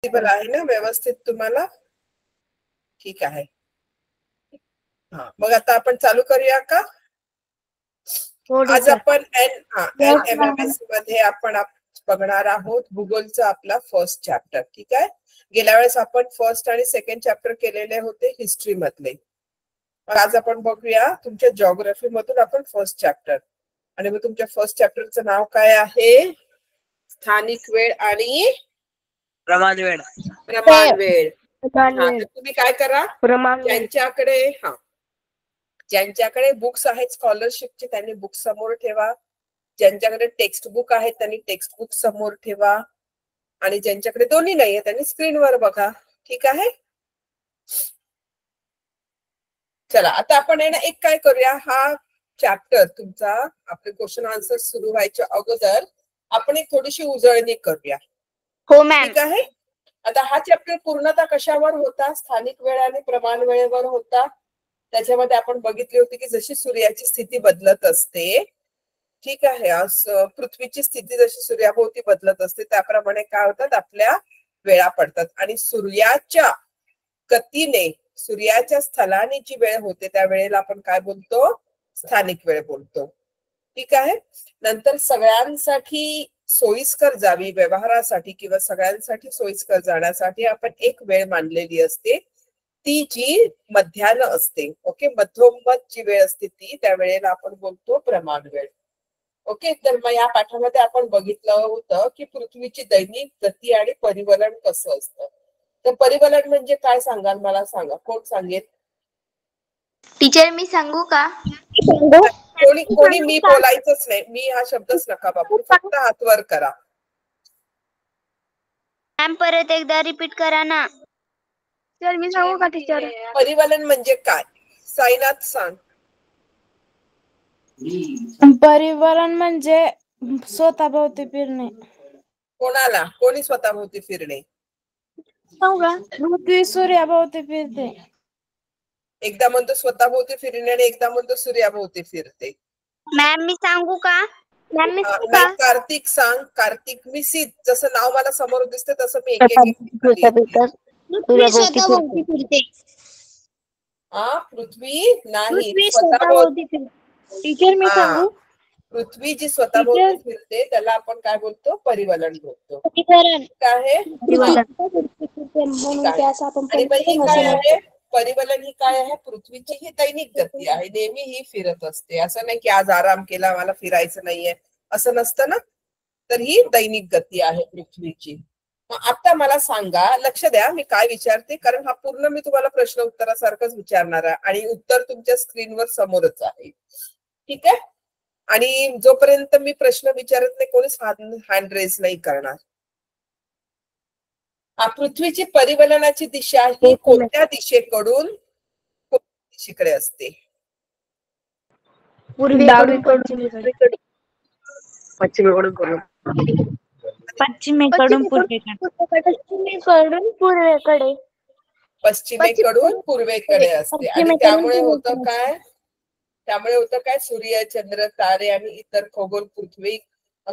आहे ना व्यवस्थित तुम्हाला? ठीक आहे. हा, मग आता आपण चालू करूया का? आज आपण NMS मध्ये आपण बघणार आहोत भूगोलचा आपला फर्स्ट चॅप्टर. ठीक आहे. गेल्या वेळेस आपण फर्स्ट आणि सेकंड चॅप्टर केलेले होते हिस्ट्री मधले. आज आपण बघूया तुमच्या जिओग्राफी मधून आपण फर्स्ट चॅप्टर. आणि मग तुमच्या फर्स्ट चॅप्टरचं नाव काय आहे? स्थानिक वेळ आणि प्रमाण वेळ. प्रमाण वेळ. तुम्ही काय करा, ज्यांच्याकडे बुक्स आहेत स्कॉलरशिपचे त्यांनी बुक समोर ठेवा. ज्यांच्याकडे टेक्स्ट बुक आहेत त्यांनी टेक्स्ट बुक समोर ठेवा. आणि ज्यांच्याकडे दोन्ही नाहीये त्यांनी स्क्रीनवर बघा. ठीक आहे. चला आता आपण एक काय करूया, हा चॅप्टर तुमचा आपले क्वेश्चन आन्सर सुरू व्हायच्या अगोदर आपण एक थोडीशी उजळणी करूया. हो मॅम. ठीक आहे. आता हा चॅप्टर पूर्णतः कशावर होता? स्थानिक वेळ आणि प्रमाण वेळेवर होता. त्याच्यामध्ये आपण बघितली होती की जशी सूर्याची स्थिती बदलत असते, ठीक आहे, पृथ्वीची स्थिती जशी सूर्याभोवती बदलत असते त्याप्रमाणे काय होतात आपल्या वेळा पडतात. आणि सूर्याच्या गतीने सूर्याच्या स्थलाने जी वेळ होते त्या वेळेला आपण काय बोलतो? स्थानिक वेळ बोलतो. ठीक आहे. नंतर सगळ्यांसाठी सोयीस्कर जावी व्यवहारासाठी किंवा सगळ्यांसाठी सोयीस्कर जाण्यासाठी आपण एक वेळ मानलेली असते, ती जी मध्यान्ह असते. ओके. मधोमध जी वेळ असते ती त्या वेळेला आपण बोलतो प्रमाण वेळ. ओके. तर मग या पाठामध्ये आपण बघितलं होतं की पृथ्वीची दैनिक गती आणि परिवलन कसं असतं. तर परिवलन म्हणजे काय सांगाल मला? सांगा, कोण सांगेल? टीचर मी सांगू का? कोणी मी बोलायचंच नाही. मी हा शब्दच नका बाबू, फक्त हात वर करा. मॅम परत एकदा रिपीट करा ना. सर मी सांगू का टीचर? परिवलन म्हणजे काय? साईनाथ सांग. परिवलन म्हणजे स्वतःभोवती फिरणे. कोणाला? कोणी स्वतःभोवती फिरणे? पृथ्वी सूर्याभोवती फिरते. एकदा म्हणतो स्वतःभोवती फिरणे आणि एकदा म्हणतो सूर्याभोवती फिरते. मॅम मी सांगू का? नाही, कार्तिक सांग. कार्तिक. मी जसं नाव मला समोर दिसते तसं मी एक स्वतःभोवती फिरते. पृथ्वी नाही, स्वतःभोवती. टीचर मी सांगू? पृथ्वी जी स्वतःभोवती फिरते त्याला आपण काय बोलतो? परिवलन बोलतो. परिवलन ही काय आहे? पृथ्वीची ही दैनिक गती आहे. नेहमी ही फिरत असते. असं नाही की आज आराम केला मला फिरायचं नाहीये असं नसतं ना. तर ही दैनिक गती आहे पृथ्वीची. मग आता मला सांगा, लक्ष द्या मी काय विचारते, कारण हा पूर्ण मी तुम्हाला प्रश्न उत्तरासारखंच विचारणार आहे आणि उत्तर तुमच्या स्क्रीनवर समोरच आहे. ठीक आहे. आणि जोपर्यंत मी प्रश्न विचारत नाही कोणीच हँड रेज नाही करणार. पृथ्वीची परिवलनाची दिशा ही कोणत्या दिशेकडून दिशेकडे असते? पश्चिमेकडून पूर्वेकडे. पश्चिमेकडून पूर्वेकडे असते. आणि त्यामुळे होतं काय? सूर्य, चंद्र, तारे आणि इतर खगोल पृथ्वी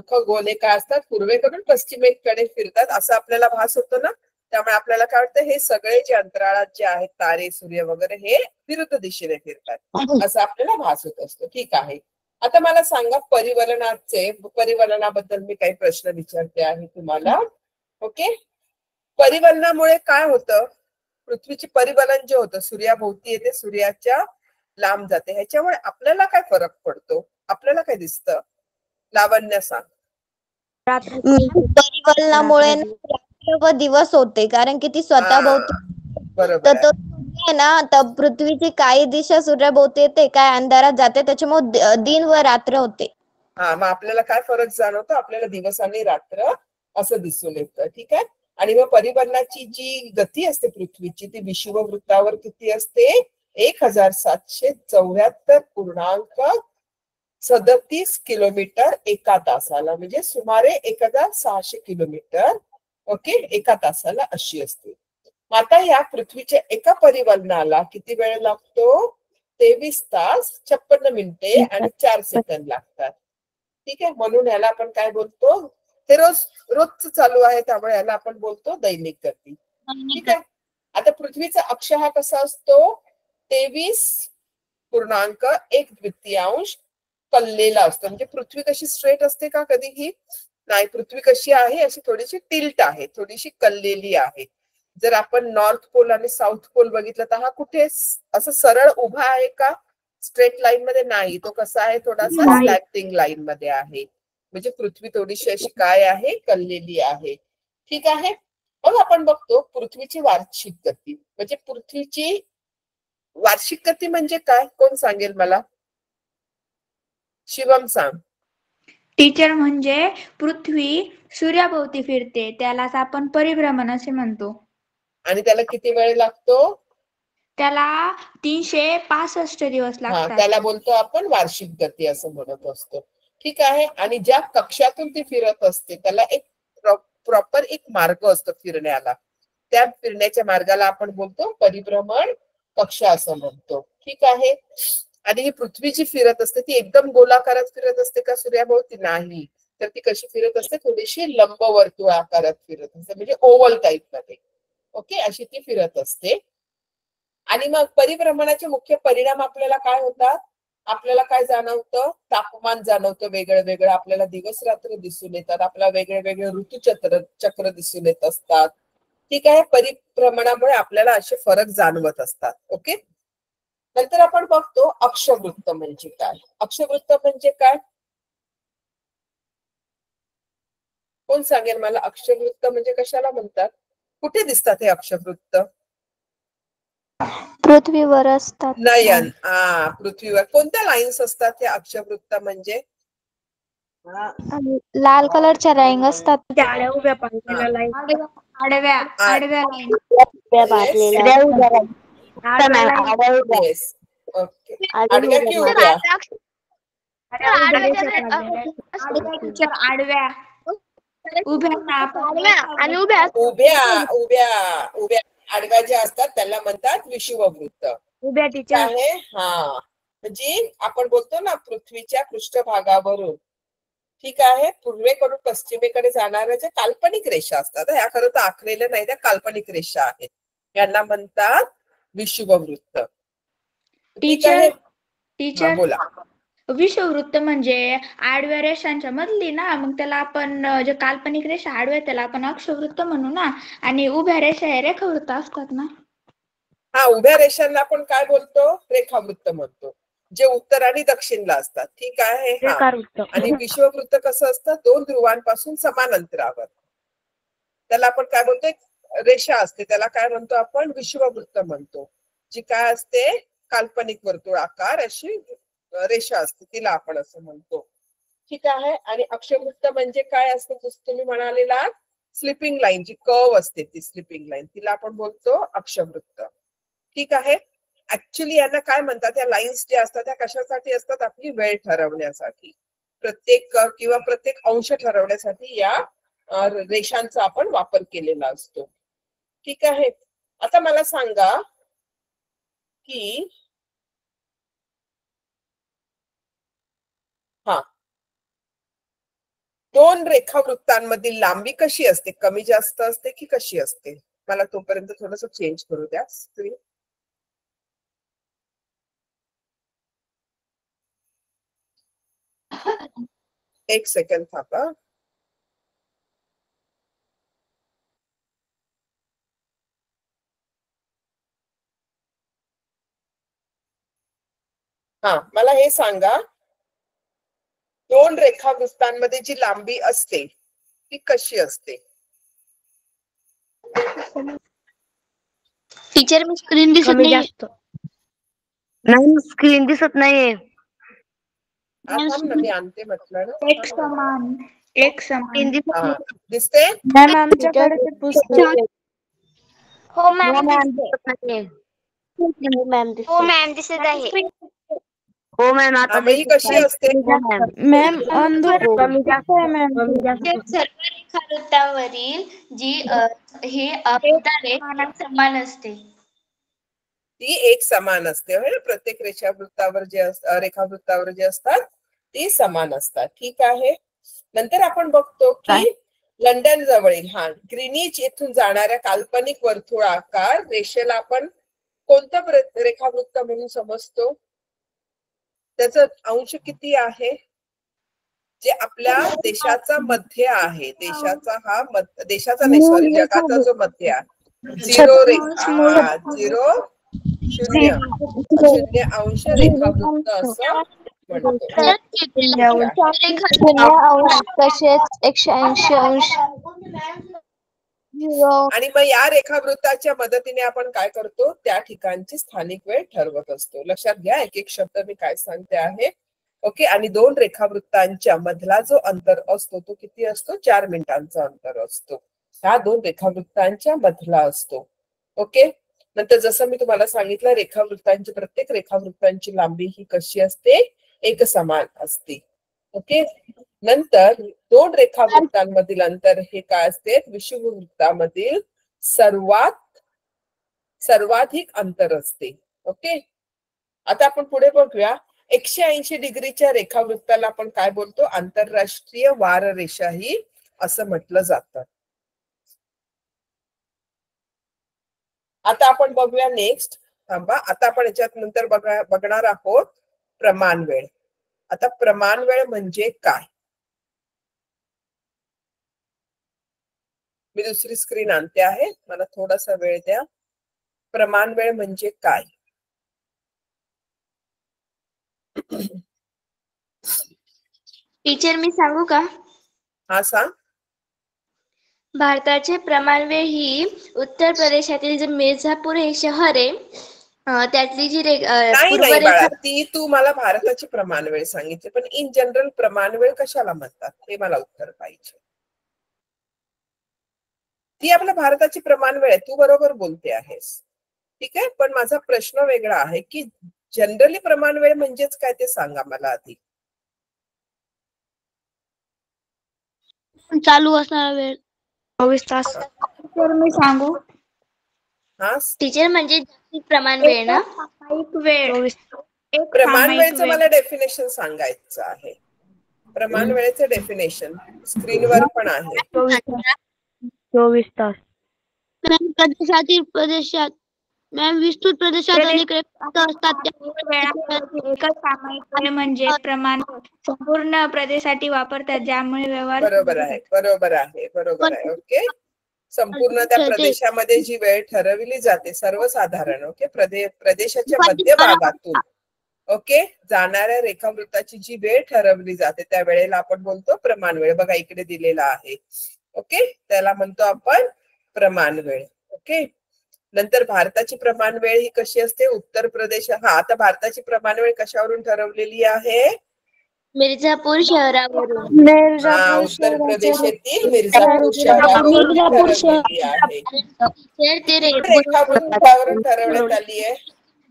खगोले काय असतात? पूर्वेकडून पश्चिमेकडे फिरतात असं आपल्याला भास होतं ना. त्यामुळे आपल्याला काय वाटतं? हे सगळे जे अंतराळात जे आहेत तारे, सूर्य वगैरे हे विरुद्ध दिशेने फिरतात असं आपल्याला भास होत असतो. ठीक आहे. आता मला सांगा परिवलनाबद्दल मी काही प्रश्न विचारते आहे तुम्हाला. ओके. परिवलनामुळे काय होतं? पृथ्वीची परिवलन जे होतं सूर्याभोवती येते, सूर्याच्या लांब जाते, ह्याच्यामुळे आपल्याला काय फरक पडतो? आपल्याला काय दिसतं? लावण्य सांग. परिवलनामुळे रात्र व दिवस होते, कारण की ती स्वतःभोवती. बरोबर ना, तर पृथ्वीची काही दिशा सूर्याभोवती येते, काय अंधारात जाते, त्याच्यामुळे दिन व रात्र होते. मग आपल्याला काय फरक जाणवतो? आपल्याला दिवस आणि रात्र असं दिसून येतं. ठीक आहे. आणि मग परिवलनाची जी गती असते पृथ्वीची ती विषुववृत्तावर किती असते? 1774.37 किलोमीटर एका तासाला, म्हणजे सुमारे 1600 किलोमीटर ओके एका तासाला अशी असते. आता या पृथ्वीच्या एका परिवलनाला किती वेळ लागतो? 23 तास 56 मिनिटे आणि 4 सेकंद लागतात. ठीक आहे. म्हणून याला आपण काय बोलतो? हे रोजच चालू आहे, त्यामुळे याला आपण बोलतो दैनिक गती. ठीक आहे. आता पृथ्वीचा अक्ष हा कसा असतो, 23.1 कललेला असतो. म्हणजे पृथ्वी कशी स्ट्रेट असते का कधीही नाही, पृथ्वी कशी आहे अशी थोडीशी टिल्ट आहे, थोडीशी कललेली आहे. जर आपण नॉर्थ पोल आणि साऊथ पोल बघितलं तर हा कुठे असं सरळ उभा आहे का स्ट्रेट लाईन मध्ये नाही, तो कसा आहे थोडासा स्लॅक्टिंग लाईन मध्ये आहे. म्हणजे पृथ्वी थोडीशी अशी काय आहे, कललेली आहे. ठीक आहे. मग आपण बघतो पृथ्वीची वार्षिक गती. म्हणजे पृथ्वीची वार्षिक गती म्हणजे काय, कोण सांगेल मला? शिवम सांग. टीचर, म्हणजे पृथ्वी सूर्याभोवती फिरते, त्यालाच आपण परिभ्रमण असे म्हणतो. आणि त्याला किती वेळ लागतो? त्याला 365 दिवस लागतात. त्याला बोलतो आपण वार्षिक गती असं म्हणत असतो. ठीक आहे. आणि ज्या कक्षातून ती फिरत असते त्याला एक प्रॉपर एक मार्ग असतो फिरण्याला, त्या फिरण्याच्या मार्गाला आपण बोलतो परिभ्रमण कक्षा असं म्हणतो. ठीक आहे. आणि ही पृथ्वी जी फिरत असते ती एकदम गोलाकारात फिरत असते का सूर्याभोवती? नाही, तर ती कशी फिरत असते, थोडीशी लंबवर्तुळ आकारात फिरत असते, म्हणजे ओव्हल टाईप मध्ये. ओके, अशी ती फिरत असते. आणि मग परिभ्रमणाचे मुख्य परिणाम आपल्याला काय होतात? आपल्याला काय जाणवतं? तापमान जाणवतं वेगळं वेगळं, आपल्याला दिवस रात्र दिसून येतात, आपल्याला वेगळे वेगळे ऋतुचक्र दिसून येत असतात. ठीक आहे. परिभ्रमणामुळे आपल्याला असे फरक जाणवत असतात. ओके. नंतर आपण बघतो अक्षवृत्त म्हणजे काय. अक्षवृत्त म्हणजे काय, कोण सांगेल मला? अक्षवृत्त म्हणजे कशाला म्हणतात, कुठे दिसतात हे अक्षवृत्त? पृथ्वीवर असतात. नयन. पृथ्वीवर कोणत्या लाईन्स असतात हे अक्षवृत्त म्हणजे? लाल कलरच्या लाईन असतात. आडव्या उभ्या पाहिलेल्या लाईन. आडव्या आडव्या लाईन. येस. ओके. आडव्या की उभ्या? आडव्या उभ्या उभ्या उभ्या उभ्या आडव्या ज्या असतात त्याला म्हणतात विषुववृत्त. उभ्या टीचर आहे. म्हणजे आपण बोलतो ना पृथ्वीच्या पृष्ठभागावरून, ठीक आहे, पूर्वेकडून पश्चिमेकडे जाणाऱ्या ज्या काल्पनिक रेषा असतात, ह्या खरं तर आखलेल्या नाही, त्या काल्पनिक रेषा आहेत, यांना म्हणतात विषुववृत्त. टीचर टीचर बोला. विषुववृत्त म्हणजे आडव्या रेषांच्या मधली ना, मग त्याला आपण जे काल्पनिक रेषा आडव्या त्याला आपण अक्षवृत्त म्हणू ना, आणि उभ्या रेषा हे रेखावृत्त असतात ना. उभ्या रेषांना आपण काय बोलतो? रेखावृत्त म्हणतो, जे उत्तर आणि दक्षिणला असतात. ठीक आहे. आणि विषुववृत्त कसं असतं, 2 ध्रुवांपासून समान अंतरावर, त्याला आपण काय बोलतो, रेषा असते, त्याला काय म्हणतो आपण? विषुववृत्त म्हणतो. जी काय असते, काल्पनिक वर्तुळाकार अशी रेषा असते, तिला आपण असं म्हणतो. ठीक आहे. आणि अक्षवृत्त म्हणजे काय असतं, जसं तुम्ही म्हणालेला स्लिपिंग लाईन, जी कर्व असते ती स्लिपिंग लाईन, तिला आपण बोलतो अक्षवृत्त. ठीक आहे. ऍक्च्युली यांना काय म्हणतात, या लाईन्स ज्या असतात त्या कशासाठी असतात? आपली वेळ ठरवण्यासाठी, प्रत्येक अंश ठरवण्यासाठी या रेषांचा आपण वापर केलेला असतो. ठीक आहे. आता मला सांगा की 2 रेखावृत्तांमधील लांबी कशी असते, कमी जास्त असते की कशी असते? मला तोपर्यंत थोडस चेंज करू द्या स्क्रीन. एक सेकंड थांबा. मला हे सांगा, 2 रेखावृत्तांमध्ये जी लांबी असते ती कशी असते? टीचर, मी स्क्रीन दिसत नाही. स्क्रीन दिसत नाहीये. मी आणते म्हटलं ना. एक समान दिसते? मॅम आमच्याकडे ते पुस्तक. हो मॅम, दिसत आहे. हो मॅम, आता ही कशी असते? मॅम मॅम सर्व रेखावृत्तावरील जी ही रेखा समान असते. ती एक समान असते. प्रत्येक रेखावृत्तावर जे असतात ती समान असतात. ठीक आहे. नंतर आपण बघतो की लंडन जवळील ग्रीनिच येथून जाणाऱ्या काल्पनिक वर्तुळाकार रेषेला आपण कोणतं रेखावृत्त म्हणून समजतो? त्याचा अंश किती आहे? जे आपल्या देशाचा मध्य आहे, देशाचा नाही सॉरी जगाचा जो मध्य आहे, 0 रेखा 0 0 अंश रेखावृत्त असं म्हणतो. तसेच 180 अंश आणि मग या रेखावृत्ताच्या मदतीने आपण काय करतो? त्या ठिकाणची स्थानिक वेळ ठरवत असतो. लक्षात घ्या, एक एक शब्द मी काय सांगते आहे. ओके. आणि दोन रेखावृत्तांच्या मधला जो अंतर असतो तो किती असतो? 4 मिनिटांचा अंतर असतो. ह्या दोन रेखावृत्तांच्या मधला असतो. ओके. नंतर जसं मी तुम्हाला सांगितलं, प्रत्येक रेखावृत्तांची लांबी ही कशी असते? एक समान असते. ओके. नंतर दोन रेखावृत्तांमधील अंतर हे काय असते? विषुववृत्तामधील सर्वाधिक अंतर असते. ओके. आता आपण पुढे बघूया. 180 डिग्रीच्या रेखावृत्ताला आपण काय बोलतो? आंतरराष्ट्रीय वाररेषा ही असं म्हटलं जातं. आता आपण बघूया नेक्स्ट. थांबा, आता आपण याच्यात नंतर बघणार आहोत प्रमाण वेळ. आता प्रमाण वेळ म्हणजे काय? मी दुसरी स्क्रीन आणते आहे, मला थोडासा वेळ द्या. प्रमाण वेळ म्हणजे काय? टीचर मी सांगू का? हा सांग. भारताचे प्रमाणवेळ ही उत्तर प्रदेशातील जे मिर्झापूर हे शहर आहे त्यातली जी नाही बाळा, ती तू मला भारताची प्रमाण वेळ सांगितली, पण इन जनरल प्रमाण वेळ कशाला म्हणतात हे मला उत्तर पाहिजे. ती आपल्या भारताची प्रमाण वेळ आहे, तू बरोबर बोलते आहेस, ठीक आहे. पण माझा प्रश्न वेगळा आहे की जनरली प्रमाण वेळ म्हणजेच काय ते सांगा मला आधी. चालू असणारा वेळ 24 तास. तर मी सांगू टीचर म्हणजे जागतिक प्रमाण वेळ ना? वेळ प्रमाण वेळेचं मला डेफिनेशन सांगायचं आहे. प्रमाण वेळेचं डेफिनेशन स्क्रीनवर पण आहे. 24 तास. प्रदेशात मॅम विस्तृत प्रदेशात अनेक रेखा असतात. एकच सामायिक वेळ म्हणजे प्रमाण संपूर्ण प्रदेशासाठी वापरतात, ज्यामुळे व्यवहार बरोबर आहे. ओके. संपूर्ण त्या प्रदेशामध्ये जी वेळ ठरवली जाते सर्वसाधारण, ओके, प्रदेशाच्या मध्यभागातून ओके जाणाऱ्या रेखावृत्ताची जी वेळ ठरवली जाते त्या वेळेला आपण बोलतो प्रमाण वेळ. बघा इकडे दिलेला आहे. ओके, त्याला म्हणतो आपण प्रमाण वेळ. ओके. नंतर भारताची प्रमाण वेळ ही कशी असते? उत्तर प्रदेश. आता भारताची प्रमाण वेळ कशावरून ठरवलेली आहे? मिर्झापूर शहरावरून. उत्तर प्रदेशातील मिर्झापूर शहरावरून ठरवलेली आहे. रेखावृत्तावरून ठरवण्यात आली आहे.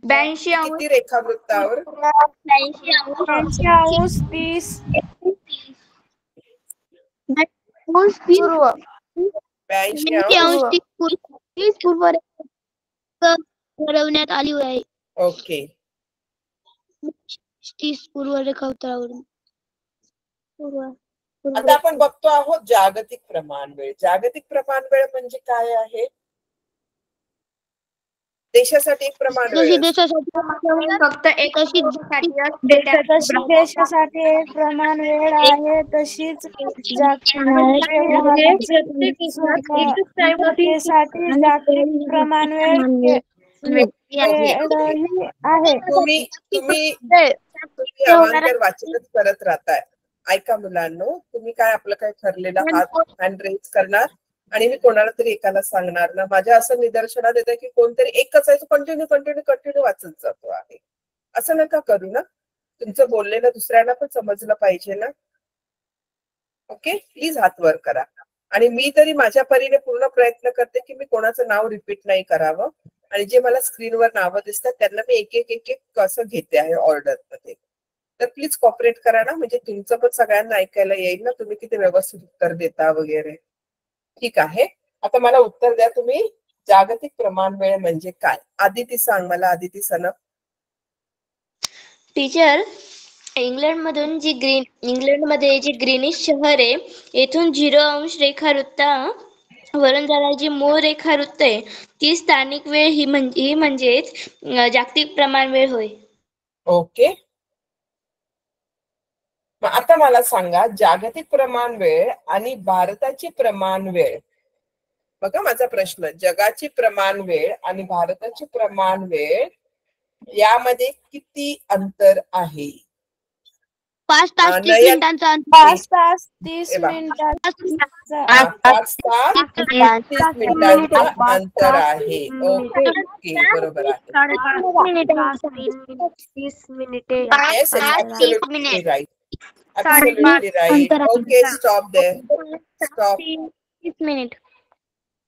82 किती रेखावृत्तावर? 82 अंश 30 पूर्व ठरवण्यात आली आहे. ओके. 30 पूर्व रेखावृत्तावरून. आता आपण बघतो आहोत जागतिक प्रमाण वेळ. जागतिक प्रमाण वेळ म्हणजे काय आहे? देशासाठी एक प्रमाण वेळ. फक्त एक देशासाठी एक प्रमाण वेळ आहे, तशीच जागतिक प्रमाण वेळ आहे. तुम्ही अवांतर वाचनच करत राहताय. ऐका मुलांनो, तुम्ही काय आपलं काय ठरलेला हात हँड रेज करणार आणि मी कोणाला तरी एकाला सांगणार ना. माझ्या असं निदर्शनात येतं की कोणतरी एकच आहे कंटिन्यू वाचत जातो आहे. असं नका करू ना. तुमचं बोललेलं दुसऱ्यांना पण समजलं पाहिजे ना. ओके, प्लीज हात वर करा. आणि मी तरी माझ्या परीने पूर्ण प्रयत्न करते की मी कोणाचं नाव रिपीट नाही करावं, आणि जे मला स्क्रीनवर नावं दिसतात त्यांना मी एक एक असं घेते आहे ऑर्डर मध्ये. तर प्लीज कॉपरेट करा ना, म्हणजे तुमचं पण सगळ्यांना ऐकायला येईल ना तुम्ही किती व्यवस्थित उत्तर देता वगैरे. ठीक आहे. आता मला उत्तर द्या तुम्ही, जागतिक प्रमाण वेळ म्हणजे काय? आदिती सांग मला. आदिती सनप. टीचर, इंग्लंडमध्ये जी ग्रीनिश शहर आहे येथून 0° रेखावृत्तावरून जाणारी जी मूळ रेखावृत्त आहे ती स्थानिक वेळ ही म्हणजेच जागतिक प्रमाण वेळ होय. ओके. मग आता मला सांगा जागतिक प्रमाण वेळ आणि भारताची प्रमाण वेळ. बघा माझा प्रश्न, जगाची प्रमाण वेळ आणि भारताची प्रमाण वेळ यामध्ये किती अंतर आहे? 5 तास 30 नयन, मिनिटांचा 5 तास 30 हे बघ. मिनिटाचा 5 तास 30 मिनिटांचं अंतर आहे. ओके, बरोबर आहे. 30 मिनिटे. Yes, it's absolutely right. Absolutely right. Okay, stop there. Stop. 30 minute.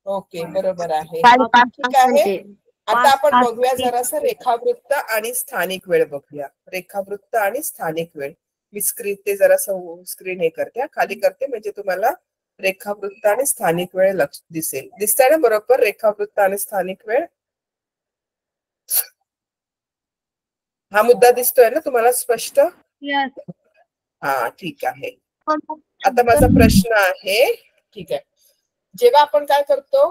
Okay, बरोबर आहे. ठीक आहे. आता आपण बघूया जरासं रेखावृत्त आणि स्थानिक वेळ बघूया. रेखावृत्त आणि स्थानिक वेळ. मी स्क्रीन हे करते, खाली करते, म्हणजे तुम्हाला रेखावृत्त आणि स्थानिक वेळ लक्ष दिसेल. दिसतंय ना बरोबर रेखावृत्त आणि स्थानिक वेळ? हा मुद्दा दिसतोय ना तुम्हाला स्पष्ट? हा, ठीक आहे. आता माझा प्रश्न आहे, ठीक आहे, जेव्हा आपण काय करतो,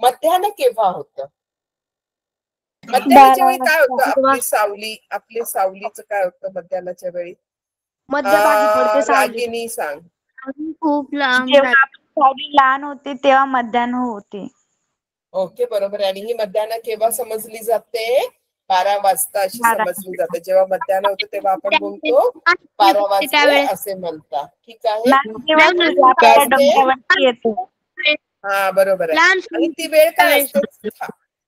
मध्यान्ह केव्हा होतं? मध्यान्हच्या वेळी काय होतं? आपली सावलीचं काय होतं मध्यान्हच्या वेळी? रागिनी सांग. खूप लांब. जेव्हा सावली लहान होते तेव्हा मध्यान्ह होते. ओके, बरोबर आहे. आणि ही मध्यान्ह केव्हा समजली जाते? 12 वाजता अशी समजली जाते. जेव्हा मध्यान्ह होतं तेव्हा आपण बोलतो 12 वाजले असे म्हणतात. ठीक आहे. हा, बरोबर आहे. आणि ती वेळ काय असते?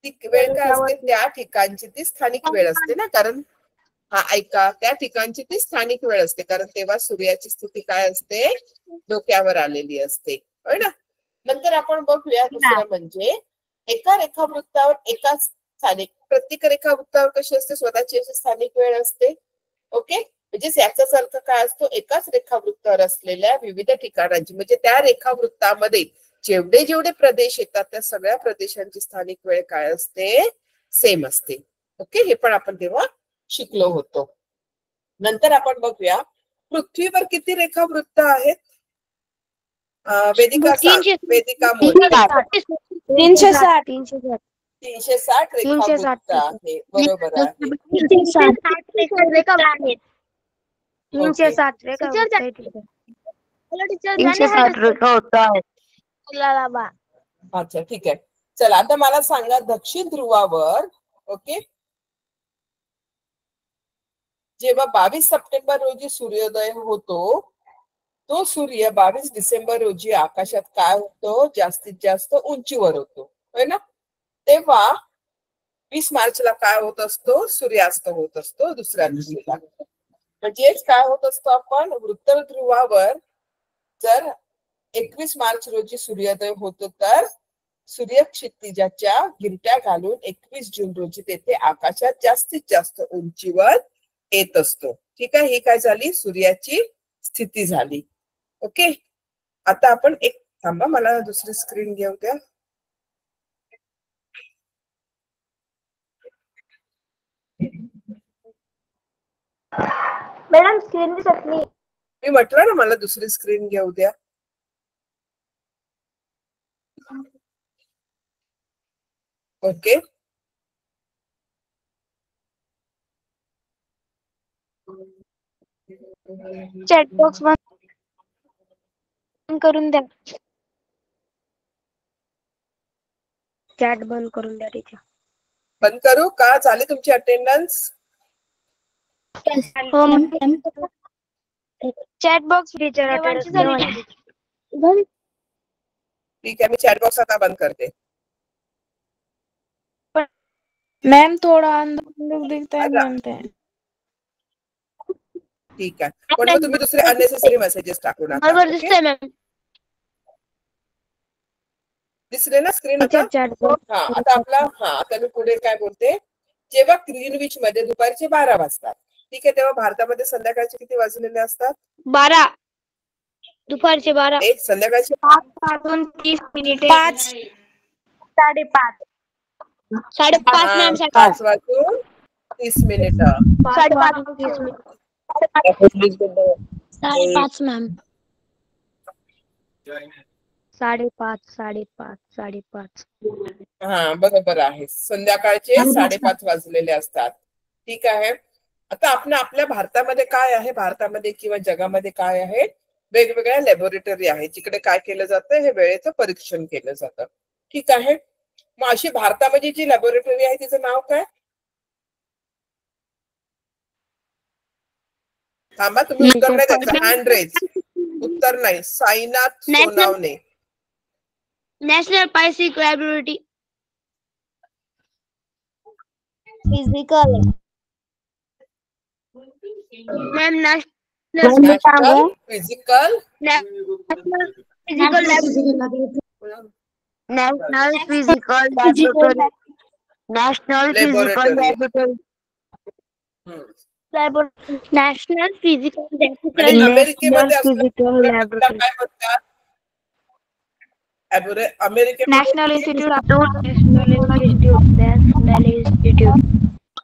ती वेळ काय असते? त्या ठिकाणची ती स्थानिक वेळ असते ना, कारण हा ऐका, त्या ठिकाणची ती स्थानिक वेळ असते, कारण तेव्हा सूर्याची स्थिती काय असते? डोक्यावर आलेली असते, होय ना. नंतर आपण बघूया दुसरं म्हणजे एका रेखावृत्तावर एकाच स्थानिक, प्रत्येक रेखावृत्तावर कशी असते? स्वतःची अशी स्थानिक वेळ असते. ओके, म्हणजे याचाच अर्थ काय असतो? एकाच रेखावृत्तावर असलेल्या विविध ठिकाणांची, म्हणजे त्या रेखावृत्तामध्ये जेवढे प्रदेश येतात त्या सगळ्या प्रदेशांची स्थानिक वेळ काय असते? सेम असते. ओके, हे पण आपण तेव्हा शिकलो होतो. नंतर आपण बघूया पृथ्वीवर किती रेखावृत्त आहेत? वेदिका सांग. वेदिका मोल. 360 360 रेखावृत्त आहे. बरोबर आहे. 360 अच्छा, ठीक आहे. चला आता मला सांगा दक्षिण ध्रुवावर, ओके, जेव्हा 22 सप्टेंबर रोजी सूर्योदय होतो, तो सूर्य 22 डिसेंबर रोजी आकाशात काय होतो? जास्तीत जास्त उंचीवर होतो, होय ना. तेव्हा 20 मार्चला काय होत असतो? सूर्यास्त होत असतो दुसऱ्या दिवशीला. म्हणजेच काय होत असतो? आपण उत्तर ध्रुवावर जर 21 मार्च रोजी सूर्योदय होतो तर सूर्य क्षितिजाच्या गिरट्या घालून 21 जून रोजी तेथे आकाशात जास्तीत जास्त उंचीवर येत असतो. ठीक आहे, ही काय झाली? सूर्याची स्थिती झाली. ओके, आता आपण एक थांबा, मला दुसरी स्क्रीन घेऊ द्या. मॅडम स्क्रीन दिसत नाही. मी म्हटलं ना मला दुसरी स्क्रीन घेऊ द्या. ओके, चॅट बॉक्स बंद करून द्या. चॅट बंद करून द्या. टीचर बंद करू का? झाली तुमची अटेंडन्स? चॅट बॉक्स टीचर ठीक आहे, मी चॅट बॉक्स आता बंद करते. मैम थोड़ा अंदर दिखता है मैम ते. ठीक आहे, पण मग तुम्ही दुसरे अननेसेसरी मेसेजेस टाकू नका. बरोबर दिसतंय मॅम. दिसले ना स्क्रीन आता? हा, आता आता मी पुढे काय बोलते, जेव्हा ग्रीनविच मध्ये दुपारचे 12 वाजतात, ठीक आहे, तेव्हा भारतामध्ये संध्याकाळचे किती वाजलेले असतात? 12 दुपारचे 12. संध्याकाळचे 5:30 मिनिटे. 5 5:30 5:30 मॅम. 5 वाजून 30 मिनिटं. 5:30 5:30 मॅम. 5:30. हा बरोबर आहे. संध्याकाळचे 5:30 वाजलेले असतात. ठीक आहे. आता आपण आपल्या भारतामध्ये काय आहे, भारतामध्ये किंवा जगामध्ये काय आहे, वेगवेगळ्या लॅबोरेटरी आहे जिकडे काय केलं जातं, हे वेळेचं परीक्षण केलं जातं. ठीक आहे. मग अशी भारतामध्ये जी लॅबोरेटरी आहे तिचं नाव काय? थांबा, तुम्ही उत्तर नाही द्यायचं. Hand raise. उत्तर नाही. Sainath Sonawane. National physical laboratory. Physical ma'am national physical physical national physical laboratory. National physical laboratory. Laboratory. National physical आणि अमेरिकेमध्ये असलं फिजिकल त्याला लॅबोरेटरी. काय म्हणतात? अमेरिकेमध्ये नॅशनल इन्स्टिट्यूट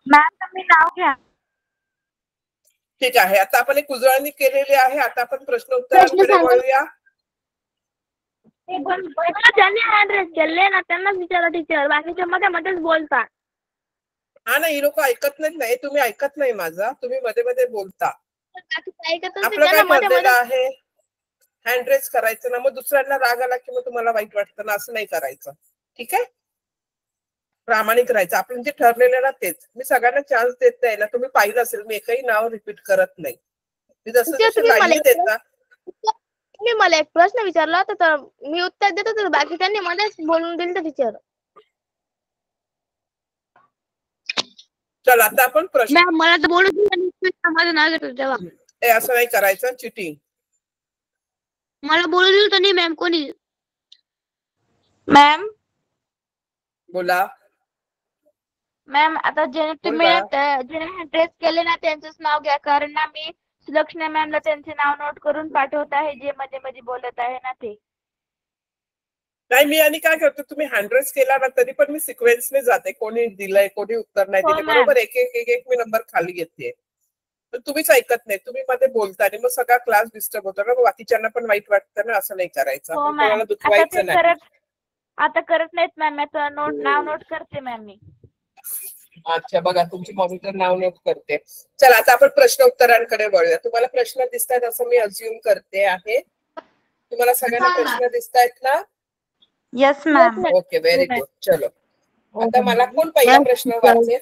मॅम तुम्ही नाव घ्या. ठीक आहे. आता आपण एक उजळणी केलेली आहे. आता आपण प्रश्न उत्तरांकडे वळूया. ज्यांनी ऍड्रेस केले ना त्यांनाच विचारा टीचर, बाकीच्या मध्ये मध्येच बोलतात. हा ना, ही लोक ऐकत नाही. तुम्ही ऐकत नाही माझा, तुम्ही मध्ये मध्ये बोलता. आपलं काय ठरलेलं आहे, हँड रेज करायचं ना. मग दुसऱ्यांना राग आला की मग तुम्हाला वाईट वाटतं ना, असं नाही करायचं. ठीक आहे. प्रामाणिक राहायचं. आपण जे ठरलेलं ना तेच. मी सगळ्यांना चान्स देत नाही ना. तुम्ही पाहिलं असेल मी एकही नाव रिपीट करत नाही. मी जसं जसं लाईनी देत ना. तुम्ही मला एक प्रश्न विचारला होता तर मी उत्तर देत होते, बाकी त्यांनी मध्येच बोलून दिलं तर टीचर. चल आता आपण प्रश्न. मला तर बोलू दिलं, माझं नाव घेतो तेव्हा. असं नाही करायचं, चिटिंग. मला बोलू दिलं तर नाही मॅम कोणी. मॅम बोला. आता ज्याने तुम्ही ज्याने ड्रेस केले ना त्यांचंच नाव घ्या, कारण ना मी सुलक्षणा मॅमला त्यांचे नाव नोट करून पाठवत आहे, जे मध्ये मध्ये बोलत आहे ना ते. नाही, मी आणि काय करतो, तुम्ही हँड रेज केला ना तरी पण मी सिक्वेन्सने जाते. कोणी दिलंय, कोणी उत्तर नाही दिले, बरोबर. एक एक मी नंबर खाली घेते. पण तुम्हीच ऐकत नाही. तुम्ही मध्ये बोलता आणि मग सगळा क्लास डिस्टर्ब होतो ना. बाकीच्यांना पण वाईट वाटतं ना. असं नाही करायचं. कोणाला दुखवायचं नाही. आता करत नाहीत मॅम. आता नाव नोट करते मॅम मी. अच्छा, बघा तुमची मॉनिटर नाव नोट करते. चला आता आपण प्रश्न उत्तरांकडे वळूया. तुम्हाला प्रश्न दिसतायत असं मी अज्युम करते आहे. तुम्हाला सगळ्यांना प्रश्न दिसतायत ना? Yes ma'am. Okay, very good. चलो आता मला कोण पहिला प्रश्न वाचेल?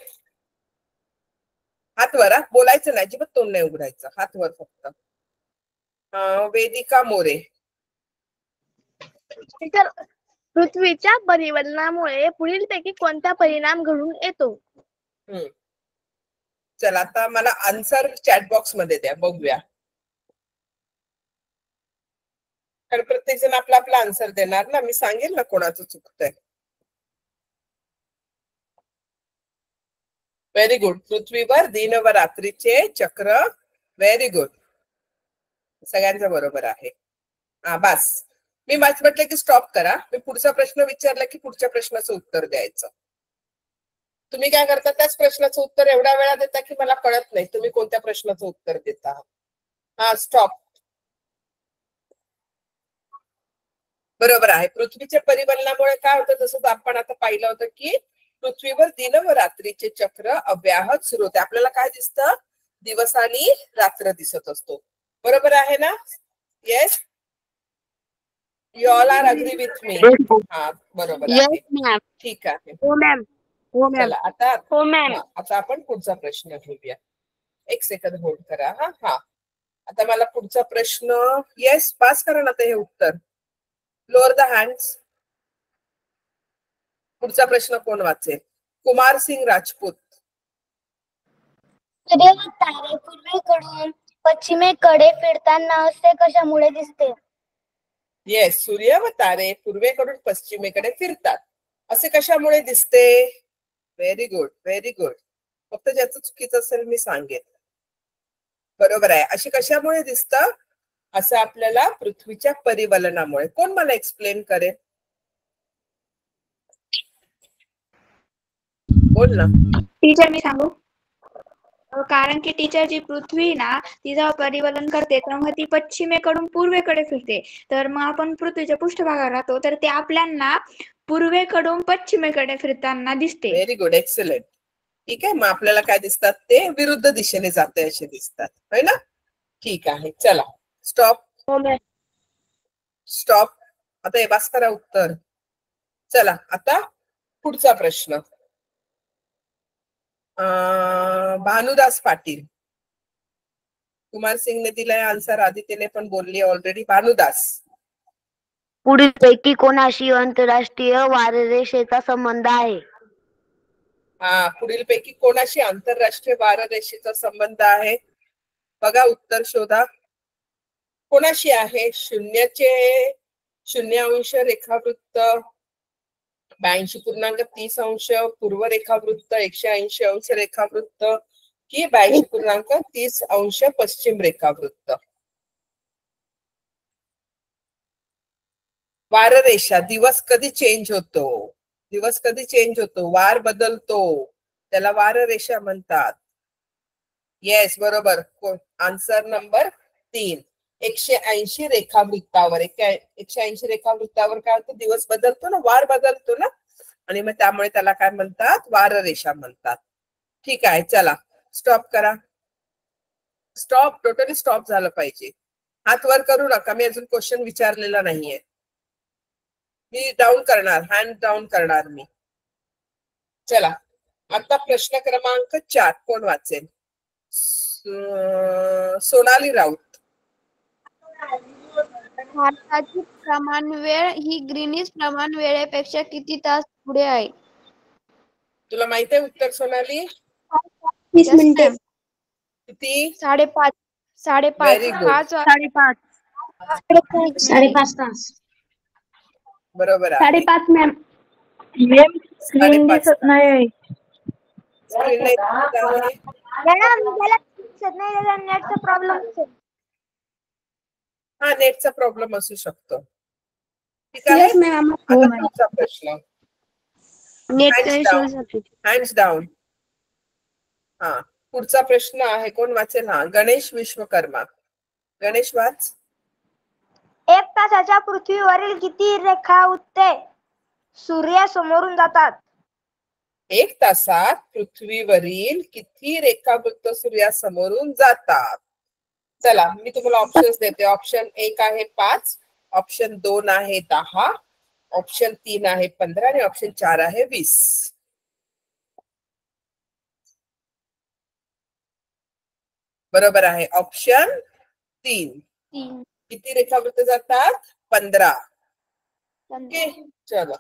हात वर. बोलायचं नाही, अजिबात तोंड नाही उघडायचं. हात वर फक्त. वेदिका मोरे. पृथ्वीच्या परिवर्तनामुळे पुढीलपैकी कोणता परिणाम घडून येतो? चला आता मला आन्सर चॅट बॉक्स मध्ये द्या, बघूया. कारण प्रत्येक जण आपला आपला आन्सर देणार ना. मी सांगेल ना कोणाचं चुकतंय. Very good. पृथ्वीवर दिन व रात्रीचे चक्र. Very good. सगळ्यांचं बरोबर आहे. बस मी म्हटलं की स्टॉप करा. मी पुढचा प्रश्न विचारला की पुढच्या प्रश्नाचं उत्तर द्यायचं. तुम्ही काय करता, त्याच प्रश्नाचं उत्तर एवढ्या वेळा देता की मला कळत नाही तुम्ही कोणत्या प्रश्नाचं उत्तर देता. स्टॉप. बरोबर आहे. पृथ्वीच्या परिवलनामुळे काय होतं, जसं आपण आता पाहिलं होतं की पृथ्वीवर दिन व रात्रीचे चक्र अव्याहत सुरू होते. आपल्याला काय दिसतं, दिवस आणि रात्र दिसत असतो. बरोबर आहे ना? Yes, you all are agree with me. बरोबर आहे. ठीक आहे. हो मॅम. हो मॅम. चला आता हो मॅम. आता आपण पुढचा प्रश्न घेऊया. एक सेकंद होल्ड करा. आता मला पुढचा प्रश्न. येस, पास करा ना ते हे उत्तर. Lower the hands. पुढचा प्रश्न कोण वाचेल? कुमार सिंग राजपूत. सूर्य व तारे पूर्वेकडून पश्चिमेकडे फिरताना असे कशामुळे दिसते? येस, सूर्य व तारे पूर्वेकडून पश्चिमेकडे फिरतात असे कशामुळे दिसते? Very good, very good. फक्त ज्याचं चुकीचं असेल मी सांगेन. बरोबर आहे. अशी कशामुळे दिसतं? असं आपल्याला पृथ्वीच्या परिवलनामुळे. कोण मला एक्सप्लेन करेल? बोल ना टीचर मी सांगू? कारण की टीचर जी पृथ्वी ना ती जेव्हा परिवलन करते तेव्हा ती पश्चिमेकडून पूर्वेकडे फिरते. तर मग आपण पृथ्वीच्या पृष्ठभागावर राहतो तर ते आपल्याला पूर्वेकडून पश्चिमेकडे फिरताना दिसते. Very good, excellent. ठीक आहे, मग आपल्याला काय दिसतात ते विरुद्ध दिशेने जाते असे दिसतात, है ना? ठीक आहे, चला स्टॉप. स्टॉप. आता हे बस करा उत्तर. चला आता पुढचा प्रश्न. भानुदास पाटील. कुमार सिंगने दिलाय आन्सर, आदित्यने पण बोलली ऑलरेडी. भानुदास. पुढील पैकी कोणाशी आंतरराष्ट्रीय वाररेषेचा संबंध आहे? पुढील पैकी कोणाशी आंतरराष्ट्रीय वाररेषेचा संबंध आहे? बघा उत्तर शोधा. कोणाशी आहे? 0 रेखावृत्त, 82.30 पूर्व रेखावृत्त, 180° रेखावृत्त की 82.30 पश्चिम रेखावृत्त. वाररेषा. दिवस कधी चेंज होतो? दिवस कधी चेंज होतो? वार बदलतो, त्याला वाररेषा म्हणतात. येस, बरोबर. Answer number 3. 180 रेखावृत्तावर. 180 रेखावृत्तावर काय होतं? दिवस बदलतो ना, वार बदलतो ना, आणि मग त्यामुळे त्याला काय म्हणतात? वाररेषा म्हणतात. ठीक आहे, चला स्टॉप करा. स्टॉप. टोटली स्टॉप झालं पाहिजे. हात वर करू नका, मी अजून क्वेश्चन विचारलेला नाहीये. मी डाऊन करणार, हँड डाऊन करणार मी. चला आता प्रश्न क्रमांक 4 कोण वाचेल? सोनाली राऊत. भारताची प्रमाणवेळ ही ग्रीनिच प्रमाण वेळेपेक्षा किती तास पुढे आहे? तुला माहित आहे उत्तर सोनाली? 30 मिनिटे. किती? 5:30. Very good. 5:30 तास. बरोबर आहे. 5:30 मॅम. स्क्रीन दिसत नाही. स्क्रीन नाही दिसत आहे. नेटचा प्रॉब्लेम असेल. हा, नेटचा प्रॉब्लेम असू शकतो. ठीक आहे, आता पुढचा प्रश्न. Hands down. हा, पुढचा प्रश्न आहे, कोण वाचेल? हा, गणेश विश्वकर्मा. गणेश वाच. 1 तासाच्या पृथ्वीवरील किती रेखावृत्ते सूर्यासमोरून जातात? 1 तासात पृथ्वीवरील किती रेखावृत्त सूर्यासमोरून जातात? चला मी तुम्हाला ऑप्शन्स देते. ऑप्शन 1 आहे 5, ऑप्शन 2 आहे 10, ऑप्शन 3 आहे 15 आणि ऑप्शन 4 आहे 20. बरोबर आहे ऑप्शन 3. किती रेखावृत्त जातात? 15. ओके, चला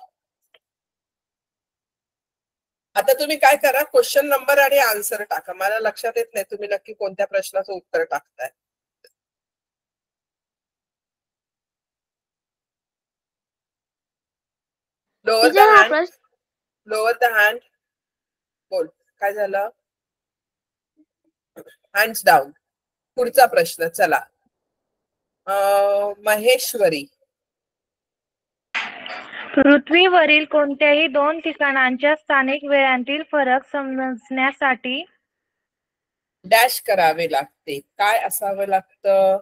आता तुम्ही काय करा, क्वेश्चन नंबर आणि आन्सर टाका. मला लक्षात येत नाही तुम्ही नक्की कोणत्या प्रश्नाचं उत्तर टाकताय. Lower the hand. Lower the hand. बोल, काय झालं? Hands down. पुढचा प्रश्न. चला महेश्वरी. पृथ्वीवरील कोणत्याही 2 ठिकाणांच्या स्थानिक वेळांतील फरक समजण्यासाठी डॅश करावे लागते. काय असावं लागतं?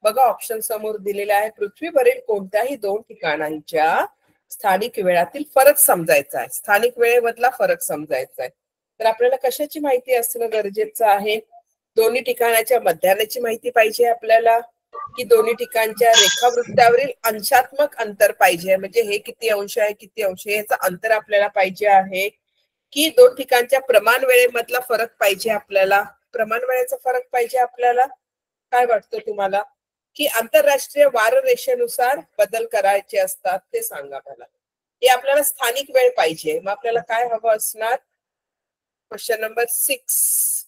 बघा ऑप्शन समोर दिलेले आहे. पृथ्वीवरील कोणत्याही 2 ठिकाणांच्या स्थानिक वेळातील फरक समजायचा आहे. स्थानिक वेळेमधला फरक समजायचा आहे. तर आपल्याला कशाची माहिती असणं गरजेचं आहे? दोन्ही ठिकाणाच्या मध्यानाची माहिती पाहिजे आपल्याला, की दोन्ही ठिकाणच्या रेखावृत्तावरील अंशात्मक अंतर पाहिजे, म्हणजे हे किती अंश आहे किती अंश आहे याचं अंतर आपल्याला पाहिजे आहे, की 2 ठिकाणच्या प्रमाण वेळेमधला फरक पाहिजे आपल्याला. प्रमाण वेळेचा फरक पाहिजे आपल्याला. काय वाटतं तुम्हाला? की आंतरराष्ट्रीय वाररेषेनुसार बदल करायचे असतात ते सांगा मला. हे आपल्याला स्थानिक वेळ पाहिजे. मग आपल्याला काय हवं असणार? Question number 6.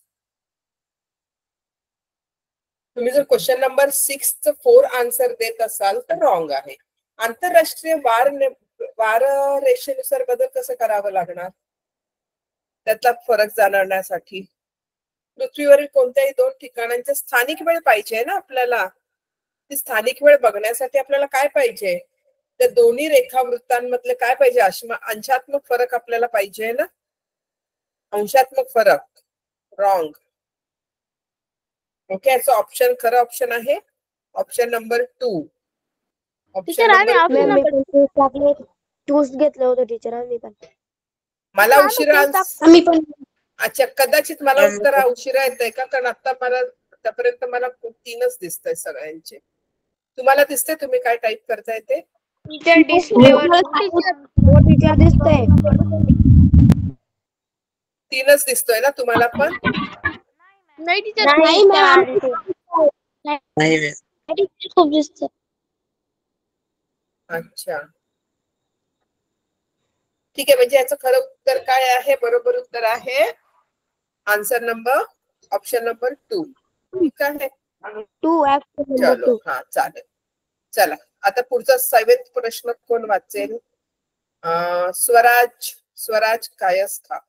तुम्ही जर क्वेश्चन नंबर 6चं 4 आन्सर देत असाल तर रॉंग आहे. आंतरराष्ट्रीय वाररेषेनुसार बदल कसं करावं लागणार? त्यातला फरक जाणण्यासाठी पृथ्वीवरील कोणत्याही 2 ठिकाणांच्या स्थानिक वेळ पाहिजे ना आपल्याला. ती स्थानिक वेळ बघण्यासाठी आपल्याला काय पाहिजे? त्या दोन्ही रेखावृत्तांमधले काय पाहिजे? अंशात्मक फरक आपल्याला पाहिजे ना. अंशात्मक फरक रॉंग. ओके, याचं ऑप्शन खरं ऑप्शन आहे ऑप्शन नंबर 2. ऑप्शन टीचर आम्ही नंबर 2. टूस घेतलं होतं टीचर आम्ही पण. मला उशिरा आम्ही पण अच्छा, कदाचित मला उत्तर उशिरा येत आहे का, कारण आता मला आतापर्यंत मला 3च दिसतंय सगळ्यांचे. तुम्हाला दिसतंय तुम्ही काय टाईप करताय ते? टीचर डिस्प्लेवर टीचर दिसतंय. 3च दिसतोय ना तुम्हाला पण? नाही टीचर नाही मॅम. नाही खूप दिसत. अच्छा, ठीक आहे. म्हणजे याचं खरं उत्तर काय आहे? बरोबर उत्तर आहे आन्सर नंबर ऑप्शन नंबर 2. ठीक आहे, चलो. हा, चालेल. चला, आता पुढचा 7th प्रश्न कोण वाचेल? स्वराज कायस्था.